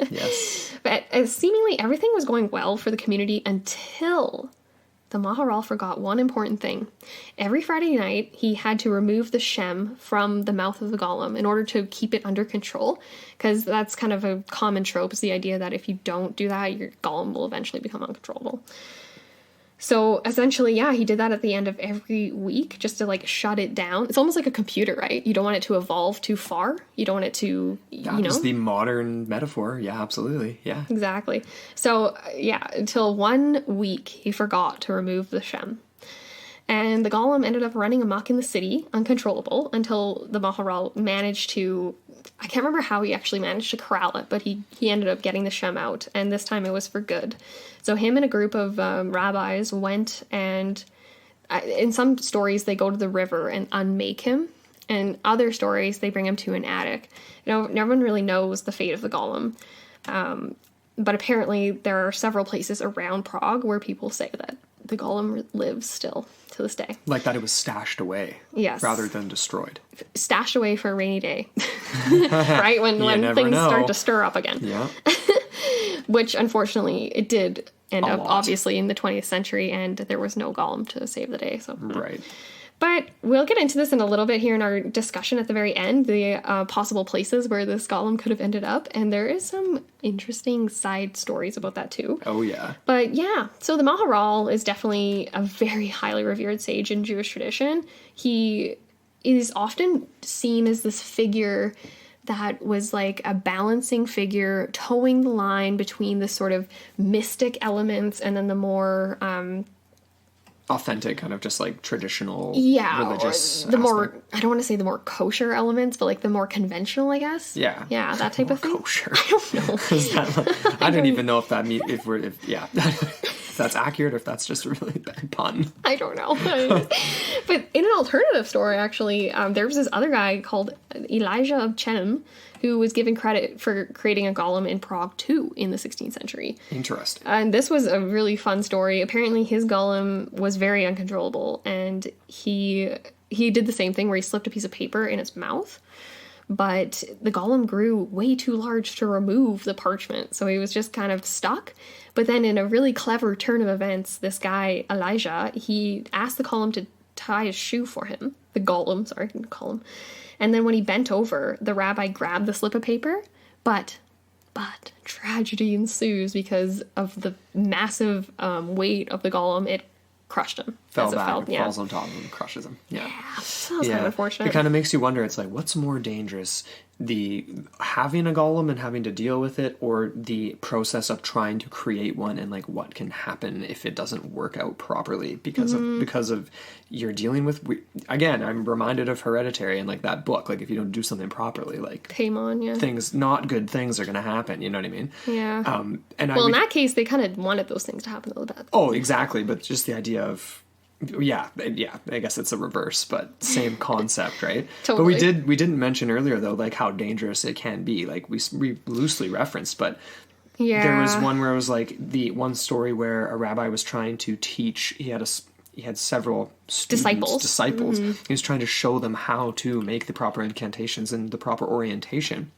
Yes. But seemingly everything was going well for the community until the Maharal forgot one important thing. Every Friday night, he had to remove the shem from the mouth of the golem in order to keep it under control, because that's kind of a common trope, is the idea that if you don't do that, your golem will eventually become uncontrollable. So essentially, he did that at the end of every week just to like shut it down. It's almost like a computer, right? You don't want it to evolve too far. You don't want it to, That is the modern metaphor. Yeah, absolutely. Yeah. Exactly. So, until 1 week, he forgot to remove the shem. And the golem ended up running amok in the city, uncontrollable, until the Maharal managed to, I can't remember how he actually managed to corral it, but he ended up getting the shem out, and this time it was for good. So him and a group of rabbis went, and in some stories they go to the river and unmake him, and other stories they bring him to an attic. No one really knows the fate of the golem, but apparently there are several places around Prague where people say that the golem lives still to this day. Like that it was stashed away. Yes. Rather than destroyed. Stashed away for a rainy day. Right? When things start to stir up again. Yeah. Which, unfortunately, it did end up, lot. obviously, in the 20th century, and there was no golem to save the day. So. Right. But we'll get into this in a little bit here in our discussion at the very end, the possible places where this golem could have ended up, and there is some interesting side stories about that too. Oh, yeah. But so the Maharal is definitely a very highly revered sage in Jewish tradition. He is often seen as this figure that was like a balancing figure, towing the line between the sort of mystic elements and then the more authentic, kind of just like traditional religious or the more, aspect. I don't want to say the more kosher elements, but like the more conventional, I guess. Yeah. Yeah, that type of thing. Kosher. I don't know. Is that like, I don't even know if that if that's accurate or if that's just a really bad pun. I don't know. But in an alternative story, actually, there was this other guy called Elijah of Chelm who was given credit for creating a golem in Prague too in the 16th century. Interesting. And this was a really fun story. Apparently his golem was very uncontrollable, and he did the same thing where he slipped a piece of paper in its mouth. But the golem grew way too large to remove the parchment, so he was just kind of stuck. But then in a really clever turn of events, this guy, Elijah, he asked the golem to tie his shoe for him. The golem, sorry, I didn't call him. And then when he bent over, the rabbi grabbed the slip of paper, but tragedy ensues because of the massive weight of the golem. It crushed him. Falls on top of him, crushes him. Yeah. So that's kind of unfortunate. It kind of makes you wonder, it's like, what's more dangerous? The having a golem and having to deal with it, or the process of trying to create one, and like what can happen if it doesn't work out properly because of you're dealing with, again, I'm reminded of Hereditary and like that book, like if you don't do something properly, like Paimon, yeah. things, not good things are going to happen, you know what I mean? Yeah. And in that case, they kind of wanted those things to happen a little bit. Oh, exactly, but just the idea of yeah, I guess it's a reverse, but same concept, right? Totally. But we didn't mention earlier though, like how dangerous it can be. Like we loosely referenced, but there was one where it was like the one story where a rabbi was trying to teach. He had several disciples. Mm-hmm. He was trying to show them how to make the proper incantations and the proper orientation.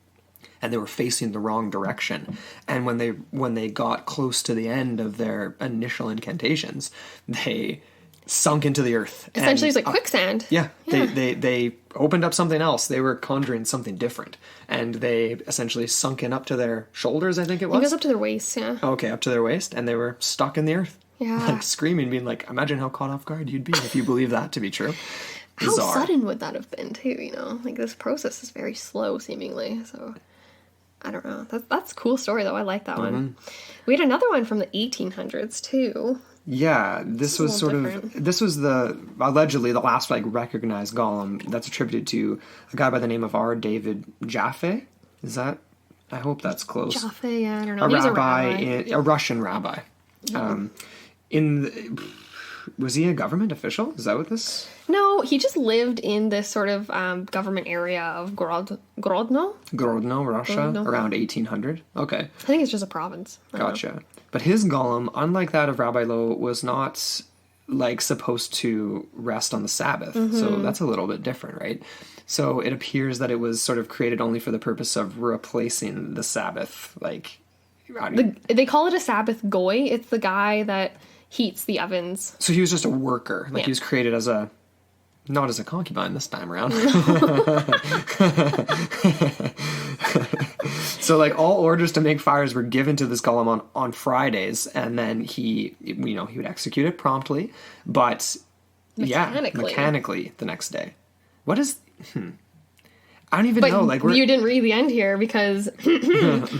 And they were facing the wrong direction. And when they got close to the end of their initial incantations, they sunk into the earth. Essentially, it's like quicksand. Yeah. They opened up something else. They were conjuring something different. And they essentially sunk in up to their shoulders, I think it was. It goes up to their waist, yeah. Okay, up to their waist. And they were stuck in the earth. Yeah. Like screaming, being like, imagine how caught off guard you'd be if you believe that to be true. Bizarre. How sudden would that have been, too, you know? Like, this process is very slow, seemingly, so I don't know. That's a cool story, though. I like that one. We had another one from the 1800s, too. Yeah, this was allegedly the last like recognized golem that's attributed to a guy by the name of R. David Jaffe. Is that? I hope that's close. Jaffe, yeah, I don't know. A Russian rabbi. Was he a government official? Is that what this? No, he just lived in this sort of government area of Grodno, Russia, around 1800. Okay. I think it's just a province. Gotcha. But his golem, unlike that of Rabbi Lowe, was not like supposed to rest on the Sabbath. So that's a little bit different, right? So it appears that it was sort of created only for the purpose of replacing the Sabbath. Like, they call it a Sabbath goy. It's the guy that heats the ovens. So he was just a worker. Like he was created as not as a concubine this time around. So like all orders to make fires were given to this golem on Fridays, and then he would execute it promptly, but mechanically the next day. What is? I don't even know. Like you didn't read the end here because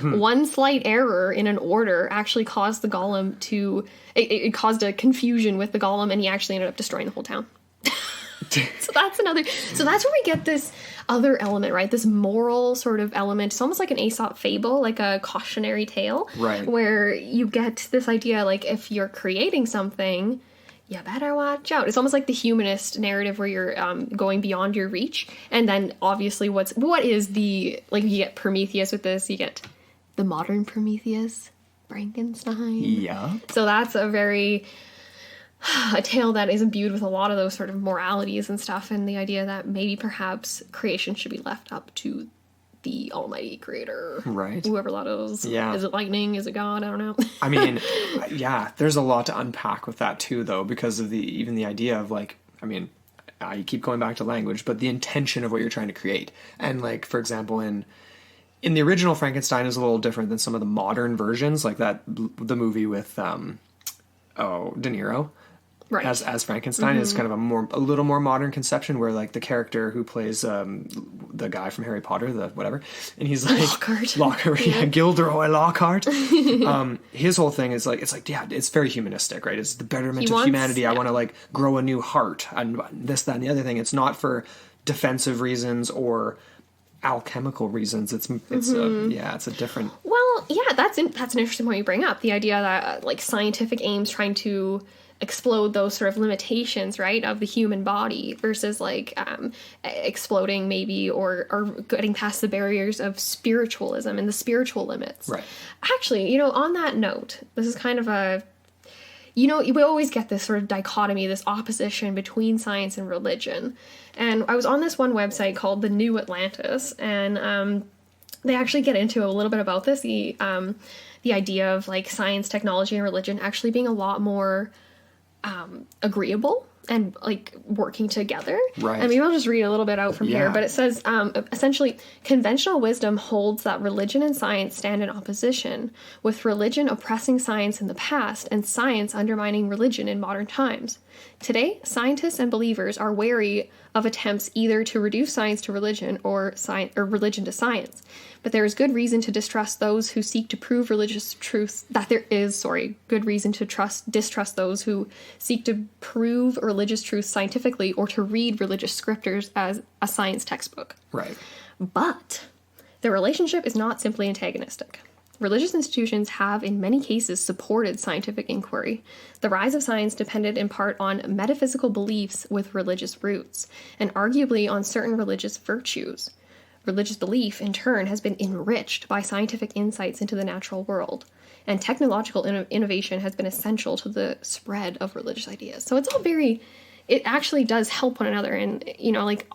one slight error in an order actually caused the golem to. It caused a confusion with the golem, and he actually ended up destroying the whole town. So that's where we get this other element, right? This moral sort of element. It's almost like an Aesop fable, like a cautionary tale, right? Where you get this idea, like if you're creating something, you better watch out. It's almost like the humanist narrative where you're going beyond your reach. And then obviously what is the, like you get Prometheus with this, you get the modern Prometheus, Frankenstein. Yeah. So that's a tale that is imbued with a lot of those sort of moralities and stuff, and the idea that maybe perhaps creation should be left up to the almighty creator. Right. Whoever that is. Yeah. Is it lightning? Is it God? I don't know. I mean, yeah, there's a lot to unpack with that too, though, because of even the idea of like, I mean, I keep going back to language, but the intention of what you're trying to create. And like, for example, in the original Frankenstein is a little different than some of the modern versions, like the movie with, De Niro. Right. as Frankenstein is kind of a little more modern conception, where like the character who plays the guy from Harry Potter, the whatever, and he's like Lockhart, Gilderoy Lockhart. His whole thing is like it's very humanistic, right? It's the betterment of humanity. I want to like grow a new heart and this, that, and the other thing. It's not for defensive reasons or alchemical reasons. It's a different. Well, yeah, that's an interesting point you bring up. The idea that like scientific aims trying to explode those sort of limitations, right, of the human body versus like exploding maybe or getting past the barriers of spiritualism and the spiritual limits. Right. Actually, on that note, this is kind of a, we always get this sort of dichotomy, this opposition between science and religion. And I was on this one website called The New Atlantis, and they actually get into a little bit about this, the idea of like science, technology, and religion actually being a lot more agreeable and like working together. Right. I mean, I'll just read a little bit out from here, but it says essentially conventional wisdom holds that religion and science stand in opposition, with religion oppressing science in the past and science undermining religion in modern times. Today, scientists and believers are wary of attempts either to reduce science to religion or religion to science. But there is good reason to distrust those who seek to prove religious truth. Good reason to distrust those who seek to prove religious truth scientifically or to read religious scriptures as a science textbook. Right. But the relationship is not simply antagonistic. Religious institutions have, in many cases, supported scientific inquiry. The rise of science depended in part on metaphysical beliefs with religious roots, and arguably on certain religious virtues. Religious belief, in turn, has been enriched by scientific insights into the natural world, and technological innovation has been essential to the spread of religious ideas. So it's all it actually does help one another, and,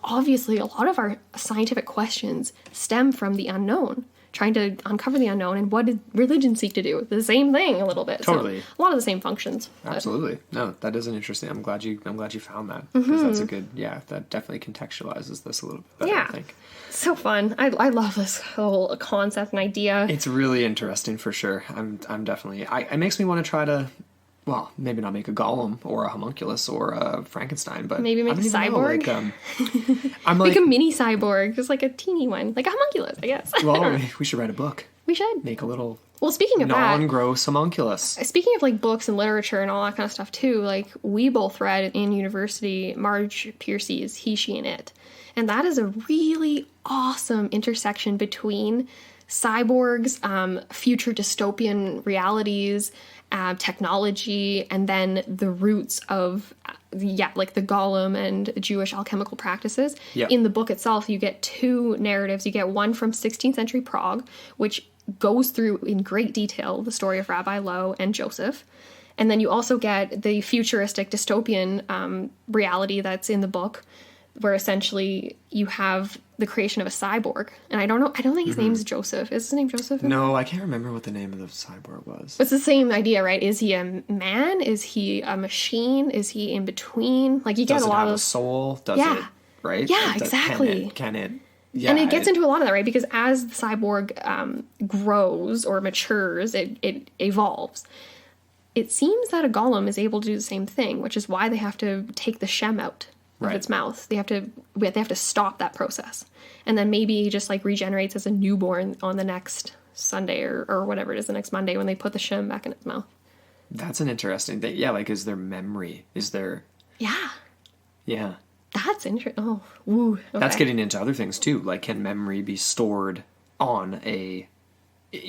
obviously a lot of our scientific questions stem from the unknown. Trying to uncover the unknown, and what did religion seek to do? The same thing a little bit. Totally. So, a lot of the same functions. Absolutely. No, that is an interesting. I'm glad you found that, because that's a good. Yeah, that definitely contextualizes this a little bit better, I think. So fun. I love this whole concept and idea. It's really interesting for sure. I'm definitely. It makes me want to try to. Well, maybe not make a golem or a homunculus or a Frankenstein, but maybe make a cyborg. I'm like, make a mini cyborg, just like a teeny one, like a homunculus, I guess. Well, we should write a book. We should make a little. Well, speaking of non-gross homunculus. Speaking of like books and literature and all that kind of stuff too, like we both read in university Marge Piercy's He, She, and It, and that is a really awesome intersection between cyborgs, future dystopian realities, technology, and then the roots of like the Golem and Jewish alchemical practices. Yep. In the book itself, you get two narratives. You get one from 16th century Prague, which goes through in great detail the story of Rabbi Lowe and Joseph. And then you also get the futuristic dystopian reality that's in the book, where essentially you have the creation of a cyborg. And I don't think his name's Joseph. Is his name Joseph? No, I can't remember what the name of the cyborg was. It's the same idea, right? Is he a man? Is he a machine? Is he in between? Like, you get a lot of... Does it have a soul? Does it, right? Yeah, exactly. Can it... Yeah, and it gets into a lot of that, right? Because as the cyborg grows or matures, it evolves. It seems that a golem is able to do the same thing, which is why they have to take the shem out of its mouth. They have to stop that process, and then maybe he just like regenerates as a newborn on the next Sunday or whatever it is, the next Monday, when they put the shem back in its mouth. That's an interesting thing. Yeah, like, is there memory? Is there? Yeah. That's interesting. Oh, woo. Okay. That's getting into other things too. Like, can memory be stored on a?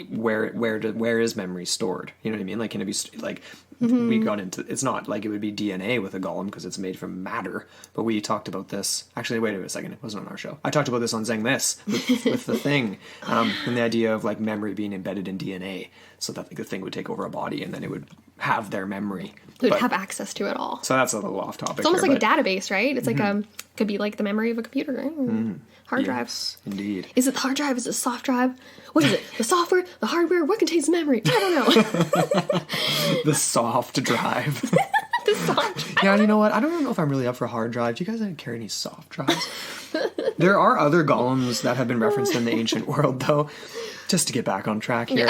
Where is memory stored? You know what I mean? Like, can it be like? We got into, it's not like it would be DNA with a golem because it's made from matter, but we talked about this. Actually, wait a second, it wasn't on our show. I talked about this on Zeng This with the thing, and the idea of like memory being embedded in DNA, so that like, the thing would take over a body and then it would have their memory. It would have access to it all. So that's a little off topic. It's almost like a database, right? It's like could be like the memory of a computer, right? Hard drives. Indeed. Is it the hard drive? Is it the soft drive? What is it? The software? The hardware? What contains the memory? I don't know. The soft drive. The soft drive. Yeah, you know what? I don't know if I'm really up for hard drive. Do you guys carry any soft drives? There are other golems that have been referenced in the ancient world, though. just to get back on track here,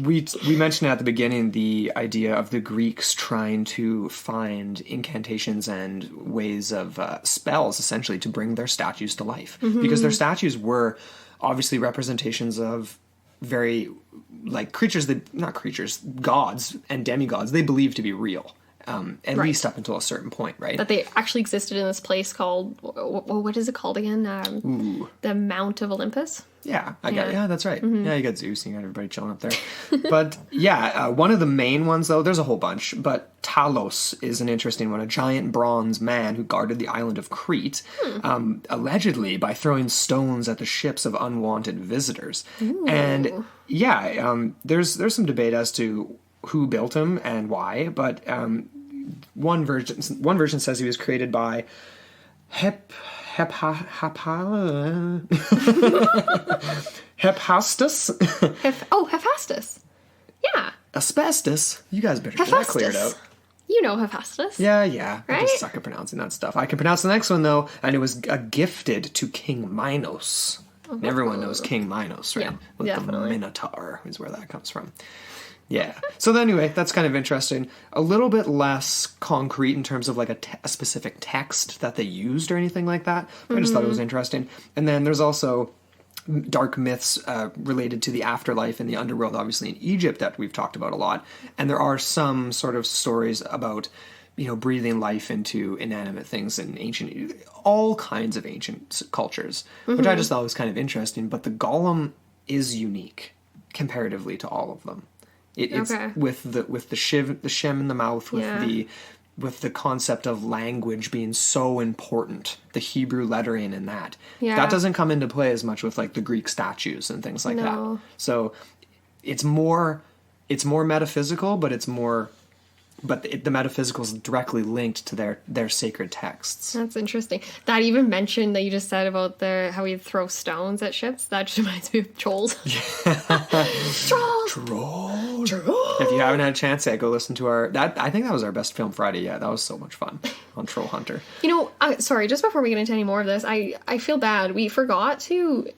we mentioned at the beginning the idea of the Greeks trying to find incantations and ways of spells, essentially, to bring their statues to life. Because their statues were obviously representations of very, like, gods and demigods they believed to be real. At least up until a certain point, right? That they actually existed in this place called, what is it called again? The Mount of Olympus? Yeah, that's right. Yeah, you got Zeus and you got everybody chilling up there. But one of the main ones, though, there's a whole bunch, but Talos is an interesting one, a giant bronze man who guarded the island of Crete, allegedly by throwing stones at the ships of unwanted visitors. Ooh. And there's some debate as to who built him and why, but one version says he was created by Hephaestus. Hephaestus. Yeah. Asbestos. You guys better get that cleared out. You know Hephaestus. Yeah. Right? I just suck at pronouncing that stuff. I can pronounce the next one, though, and it was gifted to King Minos. And everyone knows King Minos, right? Yeah, definitely. The Minotaur is where that comes from. Yeah. So anyway, that's kind of interesting. A little bit less concrete in terms of like a specific text that they used or anything like that. But I just thought it was interesting. And then there's also dark myths related to the afterlife and the underworld, obviously in Egypt, that we've talked about a lot. And there are some sort of stories about, breathing life into inanimate things in all kinds of ancient cultures, which I just thought was kind of interesting. But the golem is unique comparatively to all of them. It's with the shem in the mouth, with the concept of language being so important, the Hebrew lettering in that. Yeah. That doesn't come into play as much with like the Greek statues and things like that. So it's more metaphysical, but the metaphysical is directly linked to their sacred texts. That's interesting. That even mentioned that you just said about how we throw stones at ships. That just reminds me of trolls. Trolls. If you haven't had a chance yet, go listen to I think that was our best Film Friday yet. That was so much fun on Troll Hunter. Sorry, just before we get into any more of this, I feel bad. We forgot to...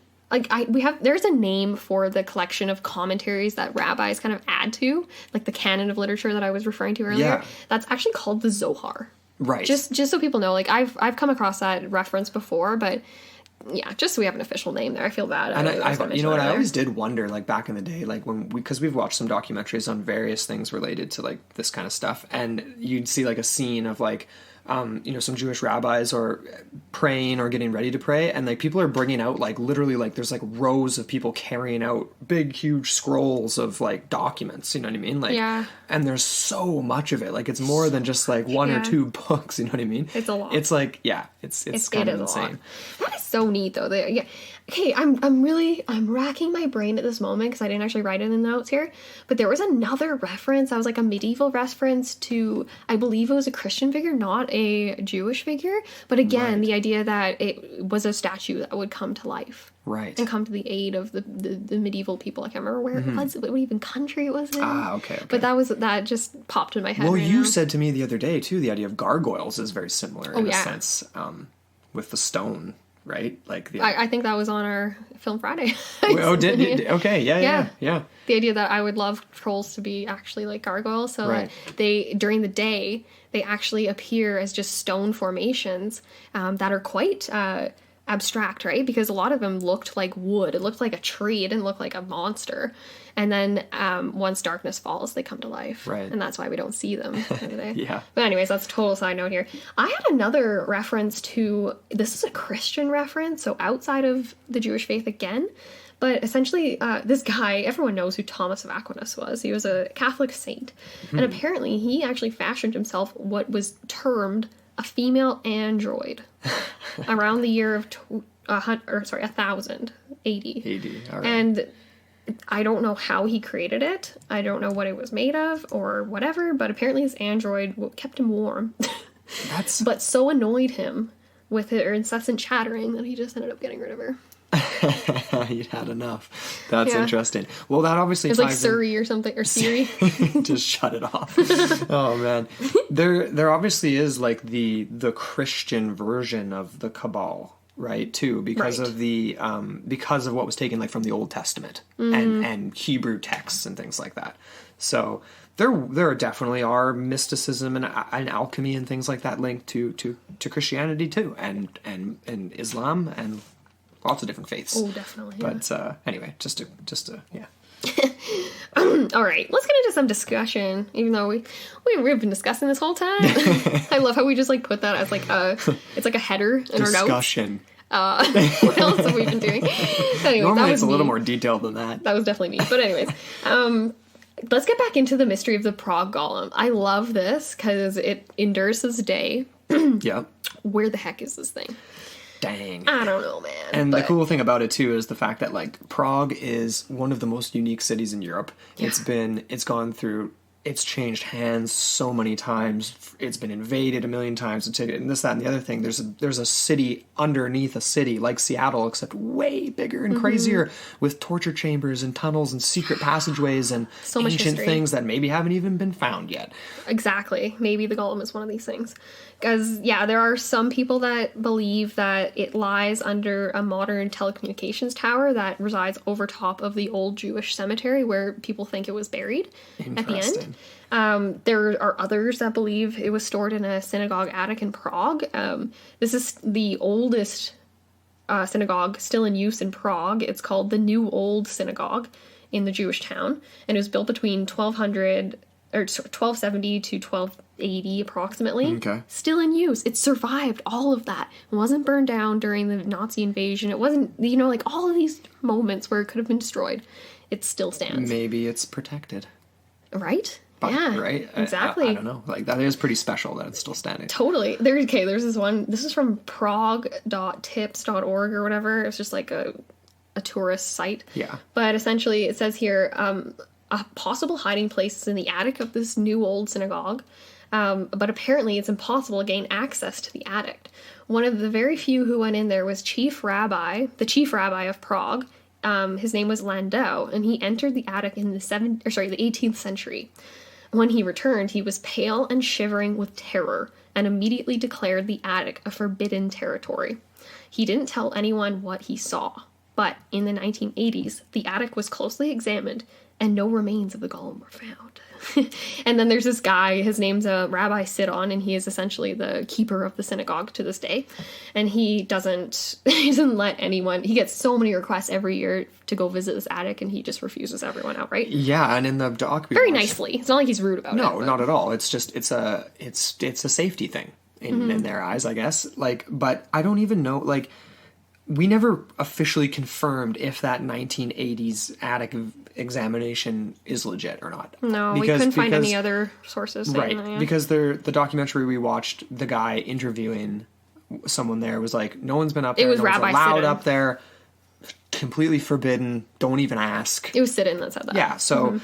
there's a name for the collection of commentaries that rabbis kind of add to, like the canon of literature that I was referring to earlier. Yeah. That's actually called the Zohar. Right. Just so people know, like I've come across that reference before, but yeah, just so we have an official name there. I feel bad. And I always did wonder, like back in the day, like because we've watched some documentaries on various things related to like this kind of stuff, and you'd see like a scene of like, some Jewish rabbis or praying or getting ready to pray, and like people are bringing out like literally like there's like rows of people carrying out big huge scrolls of like documents, you know what I mean? Like, yeah. And there's so much of it, like it's more than just like one or two books, you know what I mean? It's a lot. It's like it's kind of insane. That is so neat though. Okay, I'm racking my brain at this moment because I didn't actually write it in the notes here, but there was another reference. That was like a medieval reference to, I believe it was a Christian figure, not a Jewish figure, but again, the idea that it was a statue that would come to life. Right. And come to the aid of the medieval people. I can't remember where it was, what even country it was in. Okay. But that just popped in my head. Well, you said to me the other day, too, the idea of gargoyles is very similar in a sense, with the stone. Right, like I think that was on our Film Friday. Okay, yeah. The idea that I would love trolls to be actually like gargoyles, so that they during the day they actually appear as just stone formations that are quite abstract, right? Because a lot of them looked like wood. It looked like a tree. It didn't look like a monster. And then once darkness falls, they come to life. Right. And that's why we don't see them every day. Yeah. But anyways, that's a total side note here. I had another reference to, this is a Christian reference, so outside of the Jewish faith again. But essentially, this guy, everyone knows who Thomas of Aquinas was. He was a Catholic saint. Mm-hmm. And apparently, he actually fashioned himself what was termed a female android around the year of 1000 AD. All right. And I don't know how he created it. I don't know what it was made of or whatever, but apparently his android kept him warm. But so annoyed him with her incessant chattering that he just ended up getting rid of her. You'd had enough. That's interesting. Well, that obviously ties like Siri or something, or Siri. Just shut it off. Oh man, there obviously is like the Christian version of the Cabal, right? Too, because Right. of the because of what was taken like from the Old Testament and Hebrew texts and things like that. So there definitely are mysticism and alchemy and things like that linked to Christianity too, and Islam and lots of different faiths. Oh, definitely. Yeah. But anyway, just to yeah. All right, let's get into some discussion. Even though we've been discussing this whole time, I love how we just like put that as like it's like a header in our notes. Discussion. What else have we been doing? Anyways, Normally that was it's a little me. more detailed than that. That was definitely me. But anyways, let's get back into the mystery of the Prague Golem. I love this because it endures this day. Yeah. Where the heck is this thing? Dang. I don't know, man. And the but- cool thing about it too is the fact that like Prague is one of the most unique cities in Europe. Yeah. It's changed hands so many times. It's been invaded a million times, and this, that, and the other thing. There's a city underneath a city like Seattle, except way bigger and crazier, with torture chambers and tunnels and secret passageways and So much ancient history. things that maybe haven't even been found yet. Exactly. Maybe the Golem is one of these things. Because, yeah, there are some people that believe that it lies under a modern telecommunications tower that resides over top of the old Jewish cemetery where people think it was buried at the Interesting. end. There are others that believe it was stored in a synagogue attic in Prague. This is the oldest synagogue still in use in Prague. It's called the New Old Synagogue in the Jewish town. And it was built between 1270 to 1280 approximately. Okay. Still in use. It survived all of that. It wasn't burned down during the Nazi invasion. It wasn't, like all of these moments where it could have been destroyed. It still stands. Maybe it's protected. Right? But, Yeah. right? Exactly. I don't know. Like, that is pretty special that it's still standing. Totally. There's this one. This is from prague.tips.org or whatever. It's just like a tourist site. Yeah. But essentially it says here, a possible hiding place is in the attic of this new old synagogue. But apparently it's impossible to gain access to the attic. One of the very few who went in there was the chief rabbi of Prague. His name was Landau, and he entered the attic in the 18th century. When he returned, he was pale and shivering with terror, and immediately declared the attic a forbidden territory. He didn't tell anyone what he saw, but in the 1980s, the attic was closely examined, and no remains of the golem were found. And then there's this guy, his name's Rabbi Sidon, and he is essentially the keeper of the synagogue to this day. And he doesn't let anyone, he gets so many requests every year to go visit this attic, and he just refuses everyone outright. Yeah, and in the doc, Very nicely. It's not like he's rude about it. No, but- not at all. It's just it's a safety thing in their eyes, I guess. Like, but I don't even know. Like, we never officially confirmed if that 1980s attic examination is legit or not. No, we couldn't find any other sources saying Right, that, yeah. because the documentary we watched, the guy interviewing someone there was like, no one's been up there. was no one's Rabbi allowed Sidon. up there. Completely forbidden. Don't even ask. It was Sidon that said that. Yeah, so,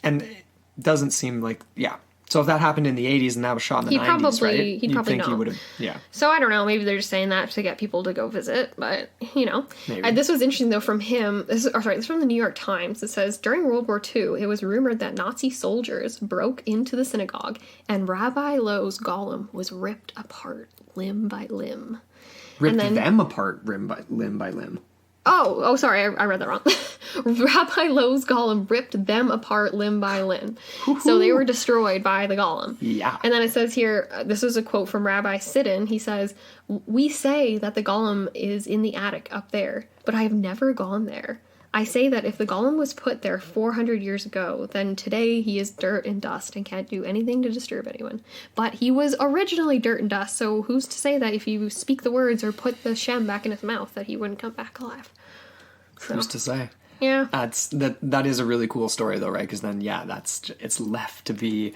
and it doesn't seem like, yeah. So if that happened in the 80s and that was shot in the 90s, right? He'd You'd probably think he know. would have, yeah. So I don't know. Maybe they're just saying that to get people to go visit, but Maybe. This was interesting though from him. This is from the New York Times. It says during World War II, it was rumored that Nazi soldiers broke into the synagogue and Rabbi Lowe's golem was ripped apart limb by limb. Ripped then- them apart limb by limb. Oh, sorry, I read that wrong. Rabbi Lowe's golem ripped them apart limb by limb. So they were destroyed by the golem. Yeah. And then it says here, this is a quote from Rabbi Sidon. He says, "We say that the golem is in the attic up there, but I have never gone there. I say that if the golem was put there 400 years ago, then today he is dirt and dust and can't do anything to disturb anyone. But he was originally dirt and dust, so who's to say that if you speak the words or put the shem back in his mouth that he wouldn't come back alive?" So, Who's to say? yeah. That is a really cool story though, right? Because then, yeah, it's left to be.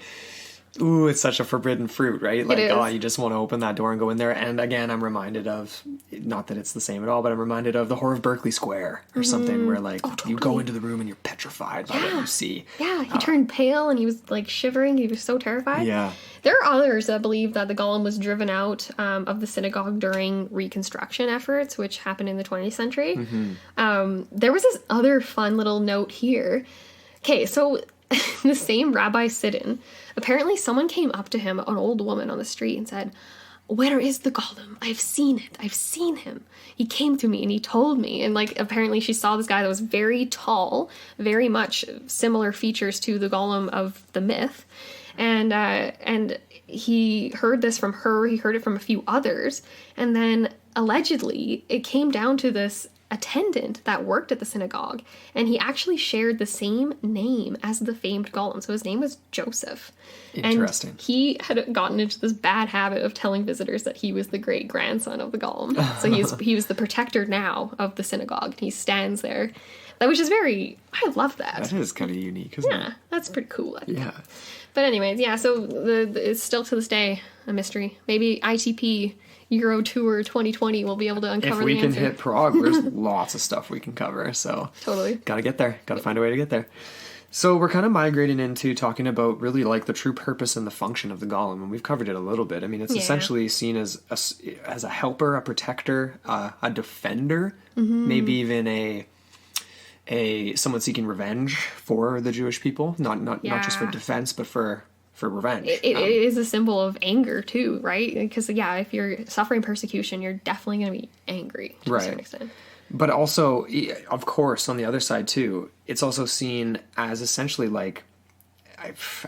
Ooh, it's such a forbidden fruit, right? Like, is. oh, you just want to open that door and go in there. And again, I'm reminded of, not that it's the same at all, but I'm reminded of the horror of Berkeley Square or something where, like, you go totally. into the room and you're petrified by what you see. Yeah, he turned pale and he was like shivering. He was so terrified. Yeah. There are others that believe that the golem was driven out of the synagogue during reconstruction efforts, which happened in the 20th century. There was this other fun little note here. Okay, so the same Rabbi Sidon, apparently someone came up to him, an old woman on the street, and said, where is the golem? I've seen it. I've seen him. He came to me and he told me. And like apparently she saw this guy that was very tall, very much similar features to the golem of the myth. And he heard this from her. He heard it from a few others. And then allegedly it came down to this attendant that worked at the synagogue, and he actually shared the same name as the famed golem. So his name was Joseph. Interesting. And he had gotten into this bad habit of telling visitors that he was the great grandson of the golem. So he was the protector now of the synagogue. He stands there. Which is I love that. That is kind of unique, isn't it? Yeah, that's pretty cool. I think. Yeah. But anyways, yeah, so it's still to this day a mystery. Maybe ITP Euro Tour 2020 will be able to uncover the answer. If we can hit Prague, there's lots of stuff we can cover, so... Totally. Gotta get there. Gotta find a way to get there. So we're kind of migrating into talking about really like the true purpose and the function of the golem, and we've covered it a little bit. I mean, it's essentially seen as a helper, a protector, a defender, maybe even a someone seeking revenge for the Jewish people, not just for defense, but for revenge. It is a symbol of anger too, right? Because if you're suffering persecution, you're definitely going to be angry to a certain extent. But also, of course, on the other side too, it's also seen as essentially like,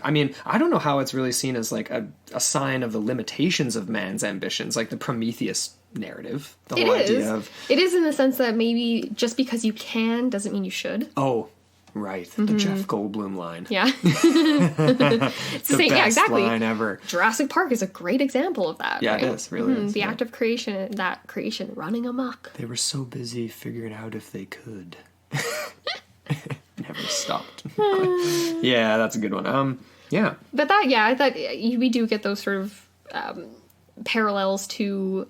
I mean, I don't know how it's really seen as like a sign of the limitations of man's ambitions, like the Prometheus narrative. The whole idea of... It is in the sense that maybe just because you can doesn't mean you should. Oh, right. The Jeff Goldblum line. Yeah. It's the best exactly. line ever. Jurassic Park is a great example of that. Yeah, right? it is. Really is. The act of creation, that creation running amok. They were so busy figuring out if they could. Never stopped. Yeah, that's a good one. Yeah. But I thought we do get those sort of parallels to,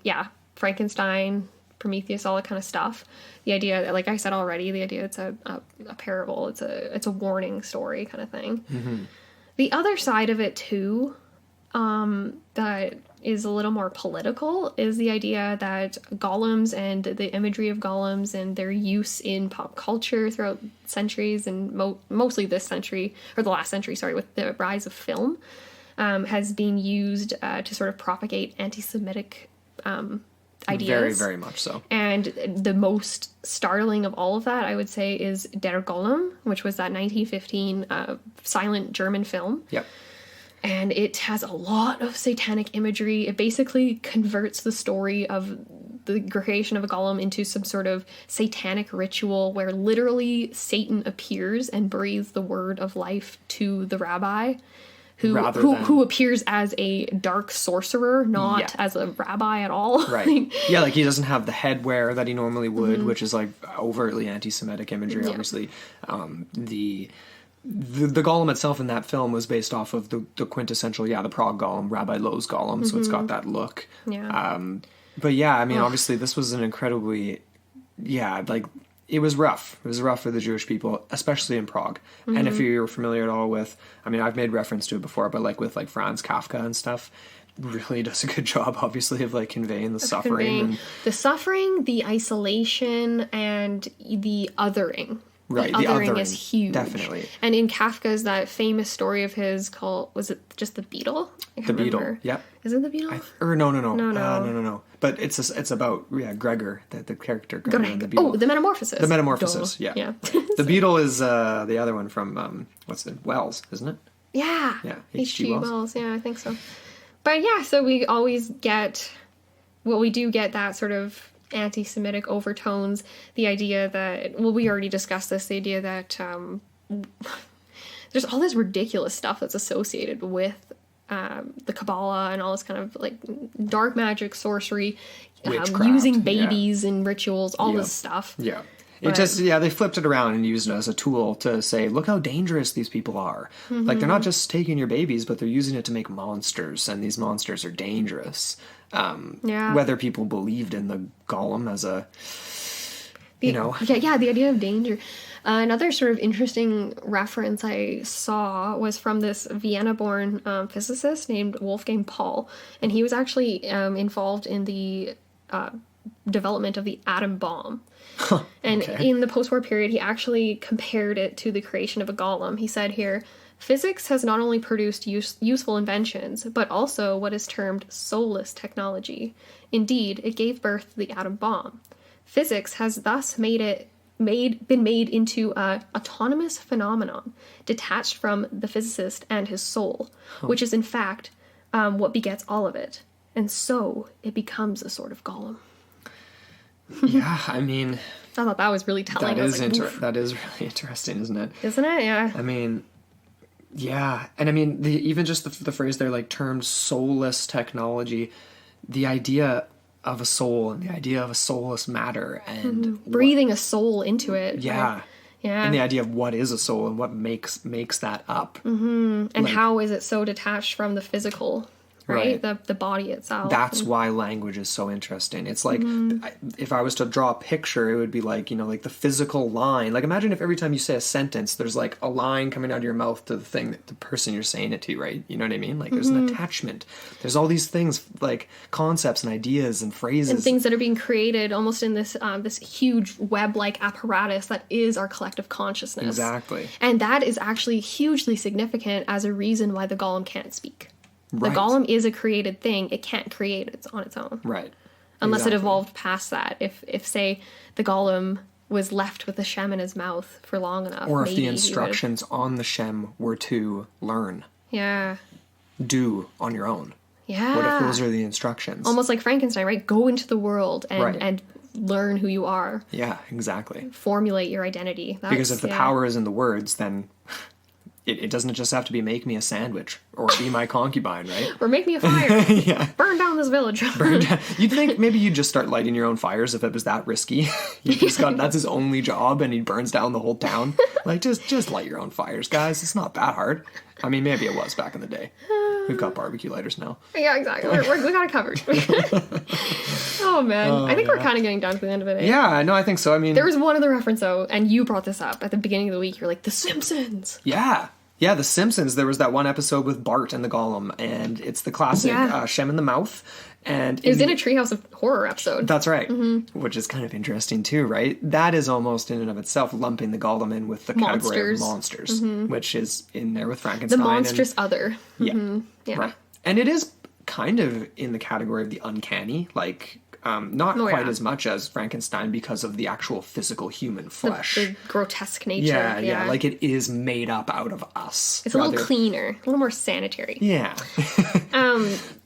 Frankenstein, Prometheus, all that kind of stuff. The idea, like I said already, it's a parable. It's a warning story kind of thing. Mm-hmm. The other side of it too, that is a little more political, is the idea that golems and the imagery of golems and their use in pop culture throughout centuries, and mostly this century, or the last century, sorry, with the rise of film, has been used to sort of propagate anti-Semitic ideas. Very, very much so. And the most startling of all of that, I would say, is Der Golem, which was that 1915 silent German film. Yep. And it has a lot of satanic imagery. It basically converts the story of the creation of a golem into some sort of satanic ritual where literally Satan appears and breathes the word of life to the rabbi, who appears as a dark sorcerer, not as a rabbi at all. Right. Yeah, like he doesn't have the headwear that he normally would, which is like overtly anti-Semitic imagery, obviously. The golem itself in that film was based off of the quintessential, the Prague golem, Rabbi Lowe's golem, so it's got that look. Yeah. But yeah, I mean, obviously this was an incredibly, it was rough. It was rough for the Jewish people, especially in Prague. Mm-hmm. And if you're familiar at all with, I mean, I've made reference to it before, but like with like Franz Kafka and stuff, really does a good job, obviously, of like conveying the suffering. The suffering, the isolation, and the othering. Right, the othering is huge. Definitely. And in Kafka's that famous story of his called, was it just The Beetle? The Beetle, yeah. Is it The Beetle? No. But it's about Gregor, the character Gregor in The Beetle. Oh, the Metamorphosis. The Metamorphosis, yeah. The Beetle is the other one from Wells, isn't it? Yeah. Yeah. H.G. Wells. Yeah, I think so. But yeah, so we always get, we do get that sort of anti-Semitic overtones, the idea that, we already discussed this, the idea that there's all this ridiculous stuff that's associated with the Kabbalah and all this kind of like dark magic, sorcery, using babies in rituals, all this stuff. Yeah. It just, they flipped it around and used it as a tool to say, look how dangerous these people are. Mm-hmm. Like, they're not just taking your babies, but they're using it to make monsters, and these monsters are dangerous. Whether people believed in the golem as a, the idea of danger. Another sort of interesting reference I saw was from this Vienna-born physicist named Wolfgang Paul, and he was actually involved in the development of the atom bomb. And in the post-war period, he actually compared it to the creation of a golem. He said here, Physics has not only produced useful inventions, but also what is termed soulless technology. Indeed, it gave birth to the atom bomb. Physics has thus been made into an autonomous phenomenon, detached from the physicist and his soul, which is in fact what begets all of it. And so it becomes a sort of golem. Yeah, I mean... I thought that was really telling. That is really interesting, isn't it? Isn't it? Yeah. I mean... Yeah, and I mean, even just the phrase there, like, termed soulless technology, the idea of a soul and the idea of a soulless matter and... breathing a soul into it. Yeah. Right? Yeah. And the idea of what is a soul and what makes that up. Mm-hmm. And how is it so detached from the physical, right? The body itself. That's why language is so interesting. It's like, if I was to draw a picture, it would be like, like the physical line. Like, imagine if every time you say a sentence, there's like a line coming out of your mouth to the person you're saying it to, right? You know what I mean? Like, there's an attachment. There's all these things, like concepts and ideas and phrases. And things that are being created almost in this this huge web-like apparatus that is our collective consciousness. Exactly. And that is actually hugely significant as a reason why the golem can't speak. Right. The golem is a created thing. It can't create it on its own. Right. Unless it evolved past that. If say, the golem was left with the shem in his mouth for long enough. Or if the instructions on the shem were to learn. Yeah. Do on your own. Yeah. What if those are the instructions? Almost like Frankenstein, right? Go into the world and learn who you are. Yeah, exactly. Formulate your identity. Because if the power is in the words, then... It doesn't just have to be make me a sandwich or be my concubine, right? Or make me a fire. Yeah. Burn down this village. You'd think maybe you'd just start lighting your own fires if it was that risky. That's his only job and he burns down the whole town. Like, just light your own fires, guys. It's not that hard. I mean, maybe it was back in the day. We've got barbecue lighters now. Yeah, exactly. We got it covered. Oh, man. I think we're kind of getting down to the end of it. Eh? Yeah, no, I think so. I mean... There was one other reference, though, and you brought this up at the beginning of the week. You're like, The Simpsons. Yeah. Yeah, The Simpsons. There was that one episode with Bart and the Golem, and it's the classic Shem in the mouth. And it was in a Treehouse of Horror episode. That's right. Mm-hmm. Which is kind of interesting, too, right? That is almost in and of itself lumping the Golem in with the category of monsters, which is in there with Frankenstein. The monstrous other. Yeah. Mm-hmm. Yeah. Right. And it is kind of in the category of the uncanny, like... not quite as much as Frankenstein because of the actual physical human flesh. The grotesque nature. Yeah. Like it is made up out of us. It's a little cleaner, a little more sanitary. Yeah.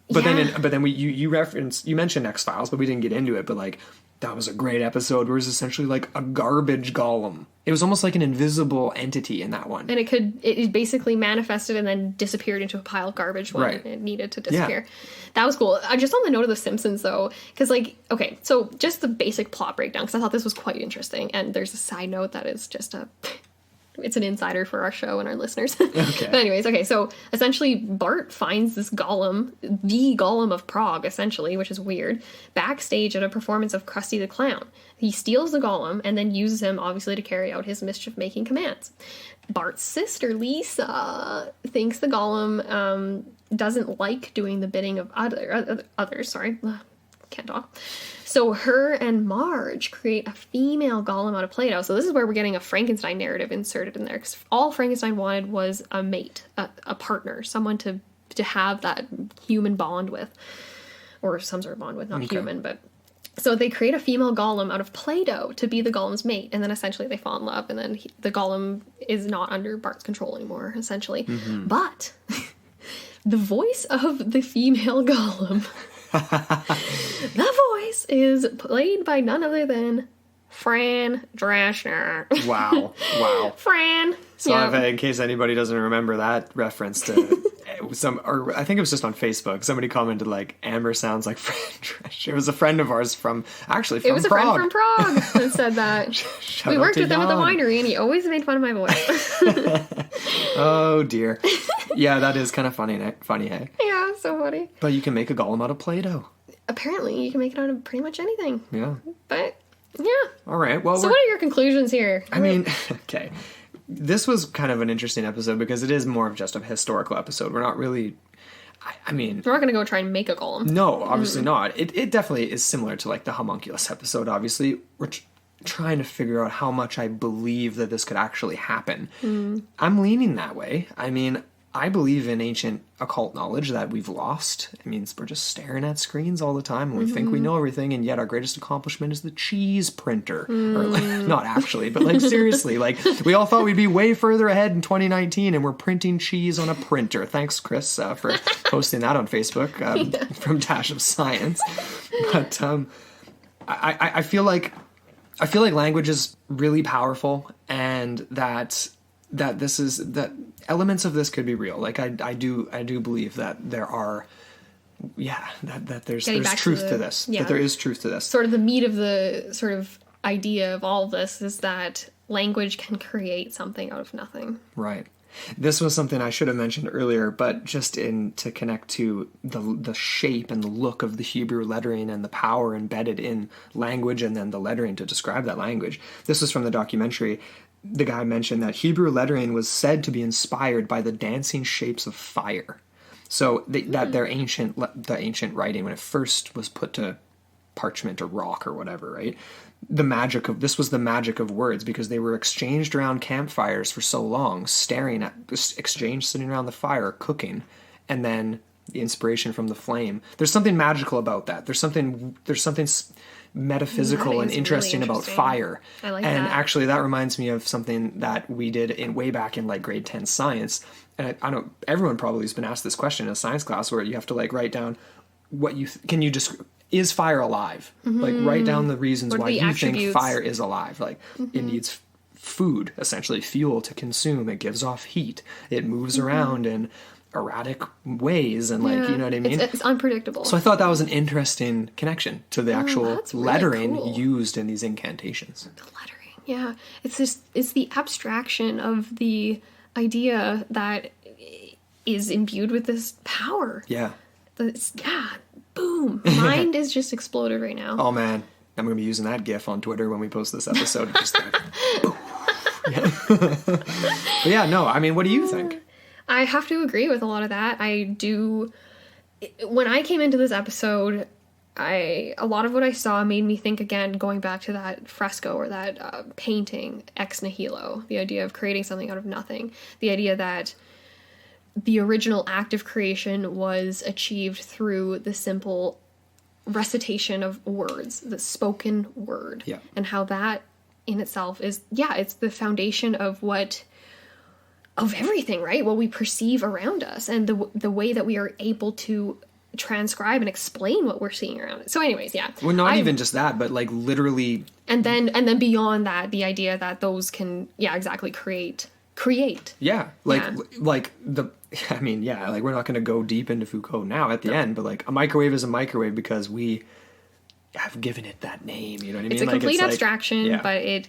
But then you mentioned X-Files, but we didn't get into it. But like that was a great episode where it was essentially like a garbage golem. It was almost like an invisible entity in that one. And it basically manifested and then disappeared into a pile of garbage when it needed to disappear. Yeah. That was cool. Just on the note of The Simpsons, though, because okay, so just the basic plot breakdown, because I thought this was quite interesting. And there's a side note that is just it's an insider for our show and our listeners. Okay. But anyways, okay, so essentially Bart finds this golem, the Golem of Prague, essentially, which is weird, backstage at a performance of Krusty the Clown. He steals the golem and then uses him, obviously, to carry out his mischief-making commands. Bart's sister, Lisa, thinks the golem doesn't like doing the bidding of others. Sorry, can't talk. So her and Marge create a female golem out of Play-Doh. So this is where we're getting a Frankenstein narrative inserted in there. Because all Frankenstein wanted was a mate, a partner, someone to have that human bond with. Or some sort of bond with, not human, but... So they create a female golem out of Play-Doh to be the golem's mate. And then essentially they fall in love. And then the golem is not under Bart's control anymore, essentially. Mm-hmm. But the voice of the female golem... the voice is played by none other than Fran Drescher. Wow. Fran. So in case anybody doesn't remember that reference to I think it was just on Facebook. Somebody commented like, Amber sounds like Fran Drescher. It was a friend of ours from Prague. It was a friend from Prague that said that. We worked with him at the winery and he always made fun of my voice. Oh dear. Yeah, that is kind of funny, hey? Yeah, so funny. But you can make a golem out of Play-Doh. Apparently, you can make it out of pretty much anything. Yeah. But, yeah. All right, well... So what are your conclusions here? I mean, okay. This was kind of an interesting episode because it is more of just a historical episode. We're not really... I mean... We're not going to go try and make a golem. No, obviously not. It definitely is similar to, like, the homunculus episode, obviously, which trying to figure out how much I believe that this could actually happen. I'm leaning that way. I mean, I believe in ancient occult knowledge that we've lost. It means we're just staring at screens all the time and we think we know everything, and yet our greatest accomplishment is the cheese printer. Or like, not actually, but like seriously, like we all thought we'd be way further ahead in 2019 and we're printing cheese on a printer. Thanks, Chris, for posting that on Facebook from Dash of Science. But I feel like language is really powerful, and that elements of this could be real. Like I do believe that there are, that there's truth to this. That there is truth to this. Sort of the meat of the sort of idea of all of this is that language can create something out of nothing. Right. This was something I should have mentioned earlier, but just to connect to the shape and the look of the Hebrew lettering and the power embedded in language and then the lettering to describe that language. This was from the documentary. The guy mentioned that Hebrew lettering was said to be inspired by the dancing shapes of fire. So that the ancient writing, when it first was put to parchment or rock or whatever, right? This was the magic of words, because they were exchanged around campfires for so long, sitting around the fire, cooking, and then the inspiration from the flame. There's something magical about that. There's something metaphysical and interesting about fire. I like and that. Actually, that reminds me of something that we did way back in like grade 10 science. And I don't. Everyone probably has been asked this question in a science class, where you have to like write down what you can you just. Is fire alive? Like, write down the reasons why you think fire is alive. Like, it needs food, essentially, fuel to consume. It gives off heat. It moves around in erratic ways, and like, you know what I mean? It's unpredictable. So I thought that was an interesting connection to the actual that's really lettering cool. used in these incantations. The lettering, yeah. It's the abstraction of the idea that is imbued with this power. Yeah. Boom. Mind is just exploded right now. Oh man, I'm going to be using that GIF on Twitter when we post this episode. Just But yeah, no, I mean, what do you think? I have to agree with a lot of that. I do. When I came into this episode, a lot of what I saw made me think again, going back to that fresco or that painting, ex nihilo, the idea of creating something out of nothing, the idea that the original act of creation was achieved through the simple recitation of words, the spoken word, and how that in itself is, it's the foundation of everything, right? What we perceive around us, and the way that we are able to transcribe and explain what we're seeing around us. So anyways, well, not even just that, but like literally, and then beyond that, the idea that those can create like we're not going to go deep into Foucault now at the end, but like a microwave is a microwave because we have given it that name, you know what I mean? It's a complete abstraction, but it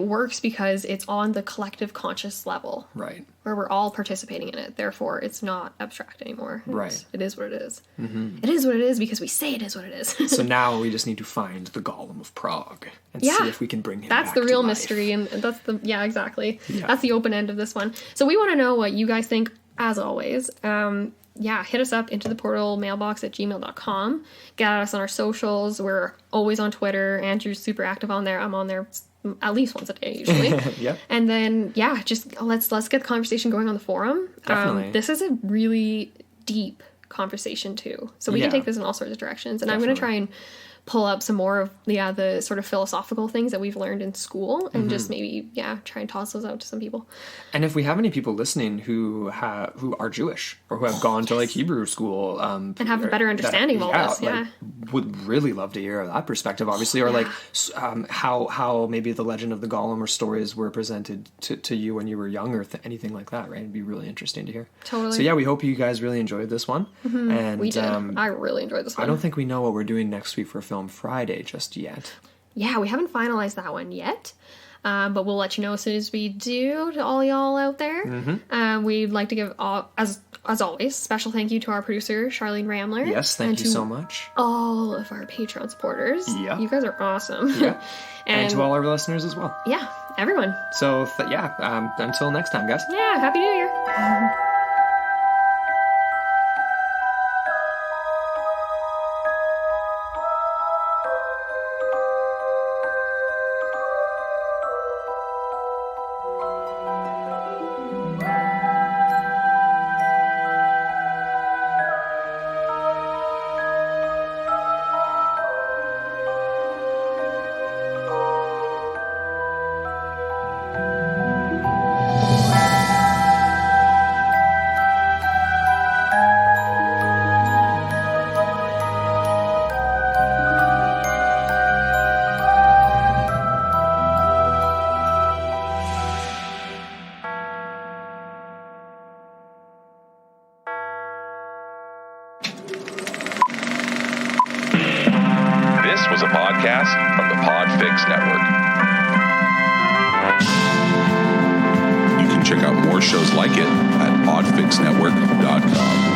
works because it's on the collective conscious level, right, where we're all participating in it. Therefore, it's not abstract anymore. It is what it is. It is what it is because we say it is what it is. So now we just need to find the Golem of Prague and see if we can bring him That's back the real to life. mystery, and that's the that's the open end of this one. So we want to know what you guys think, as always. Hit us up into the portal mailbox at gmail.com. Get at us on our socials. We're always on Twitter. Andrew's super active on there. I'm on there at least once a day usually. And then just let's get the conversation going on the forum. Definitely. This is a really deep conversation too, so we can take this in all sorts of directions, and I'm going to try and pull up some more of the sort of philosophical things that we've learned in school, and just maybe try and toss those out to some people. And if we have any people listening who are Jewish or who have gone to like Hebrew school and have a better understanding of all this, would really love to hear that perspective, obviously, or like how maybe the legend of the Golem or stories were presented to you when you were young, or anything like that, right? It'd be really interesting to hear. Totally. So we hope you guys really enjoyed this one. And we did. I really enjoyed this one. I don't think we know what we're doing next week for Film Friday just yet. Yeah, we haven't finalized that one yet. But we'll let you know as soon as we do, to all y'all out there. We'd like to give, as always, special thank you to our producer, Charlene Ramler. Yes, thank you so much. All of our Patreon supporters. Yeah. You guys are awesome. Yeah. and to all our listeners as well. Yeah, everyone. So, until next time, guys. Yeah, Happy New Year. was a podcast from the Podfix Network. You can check out more shows like it at podfixnetwork.com.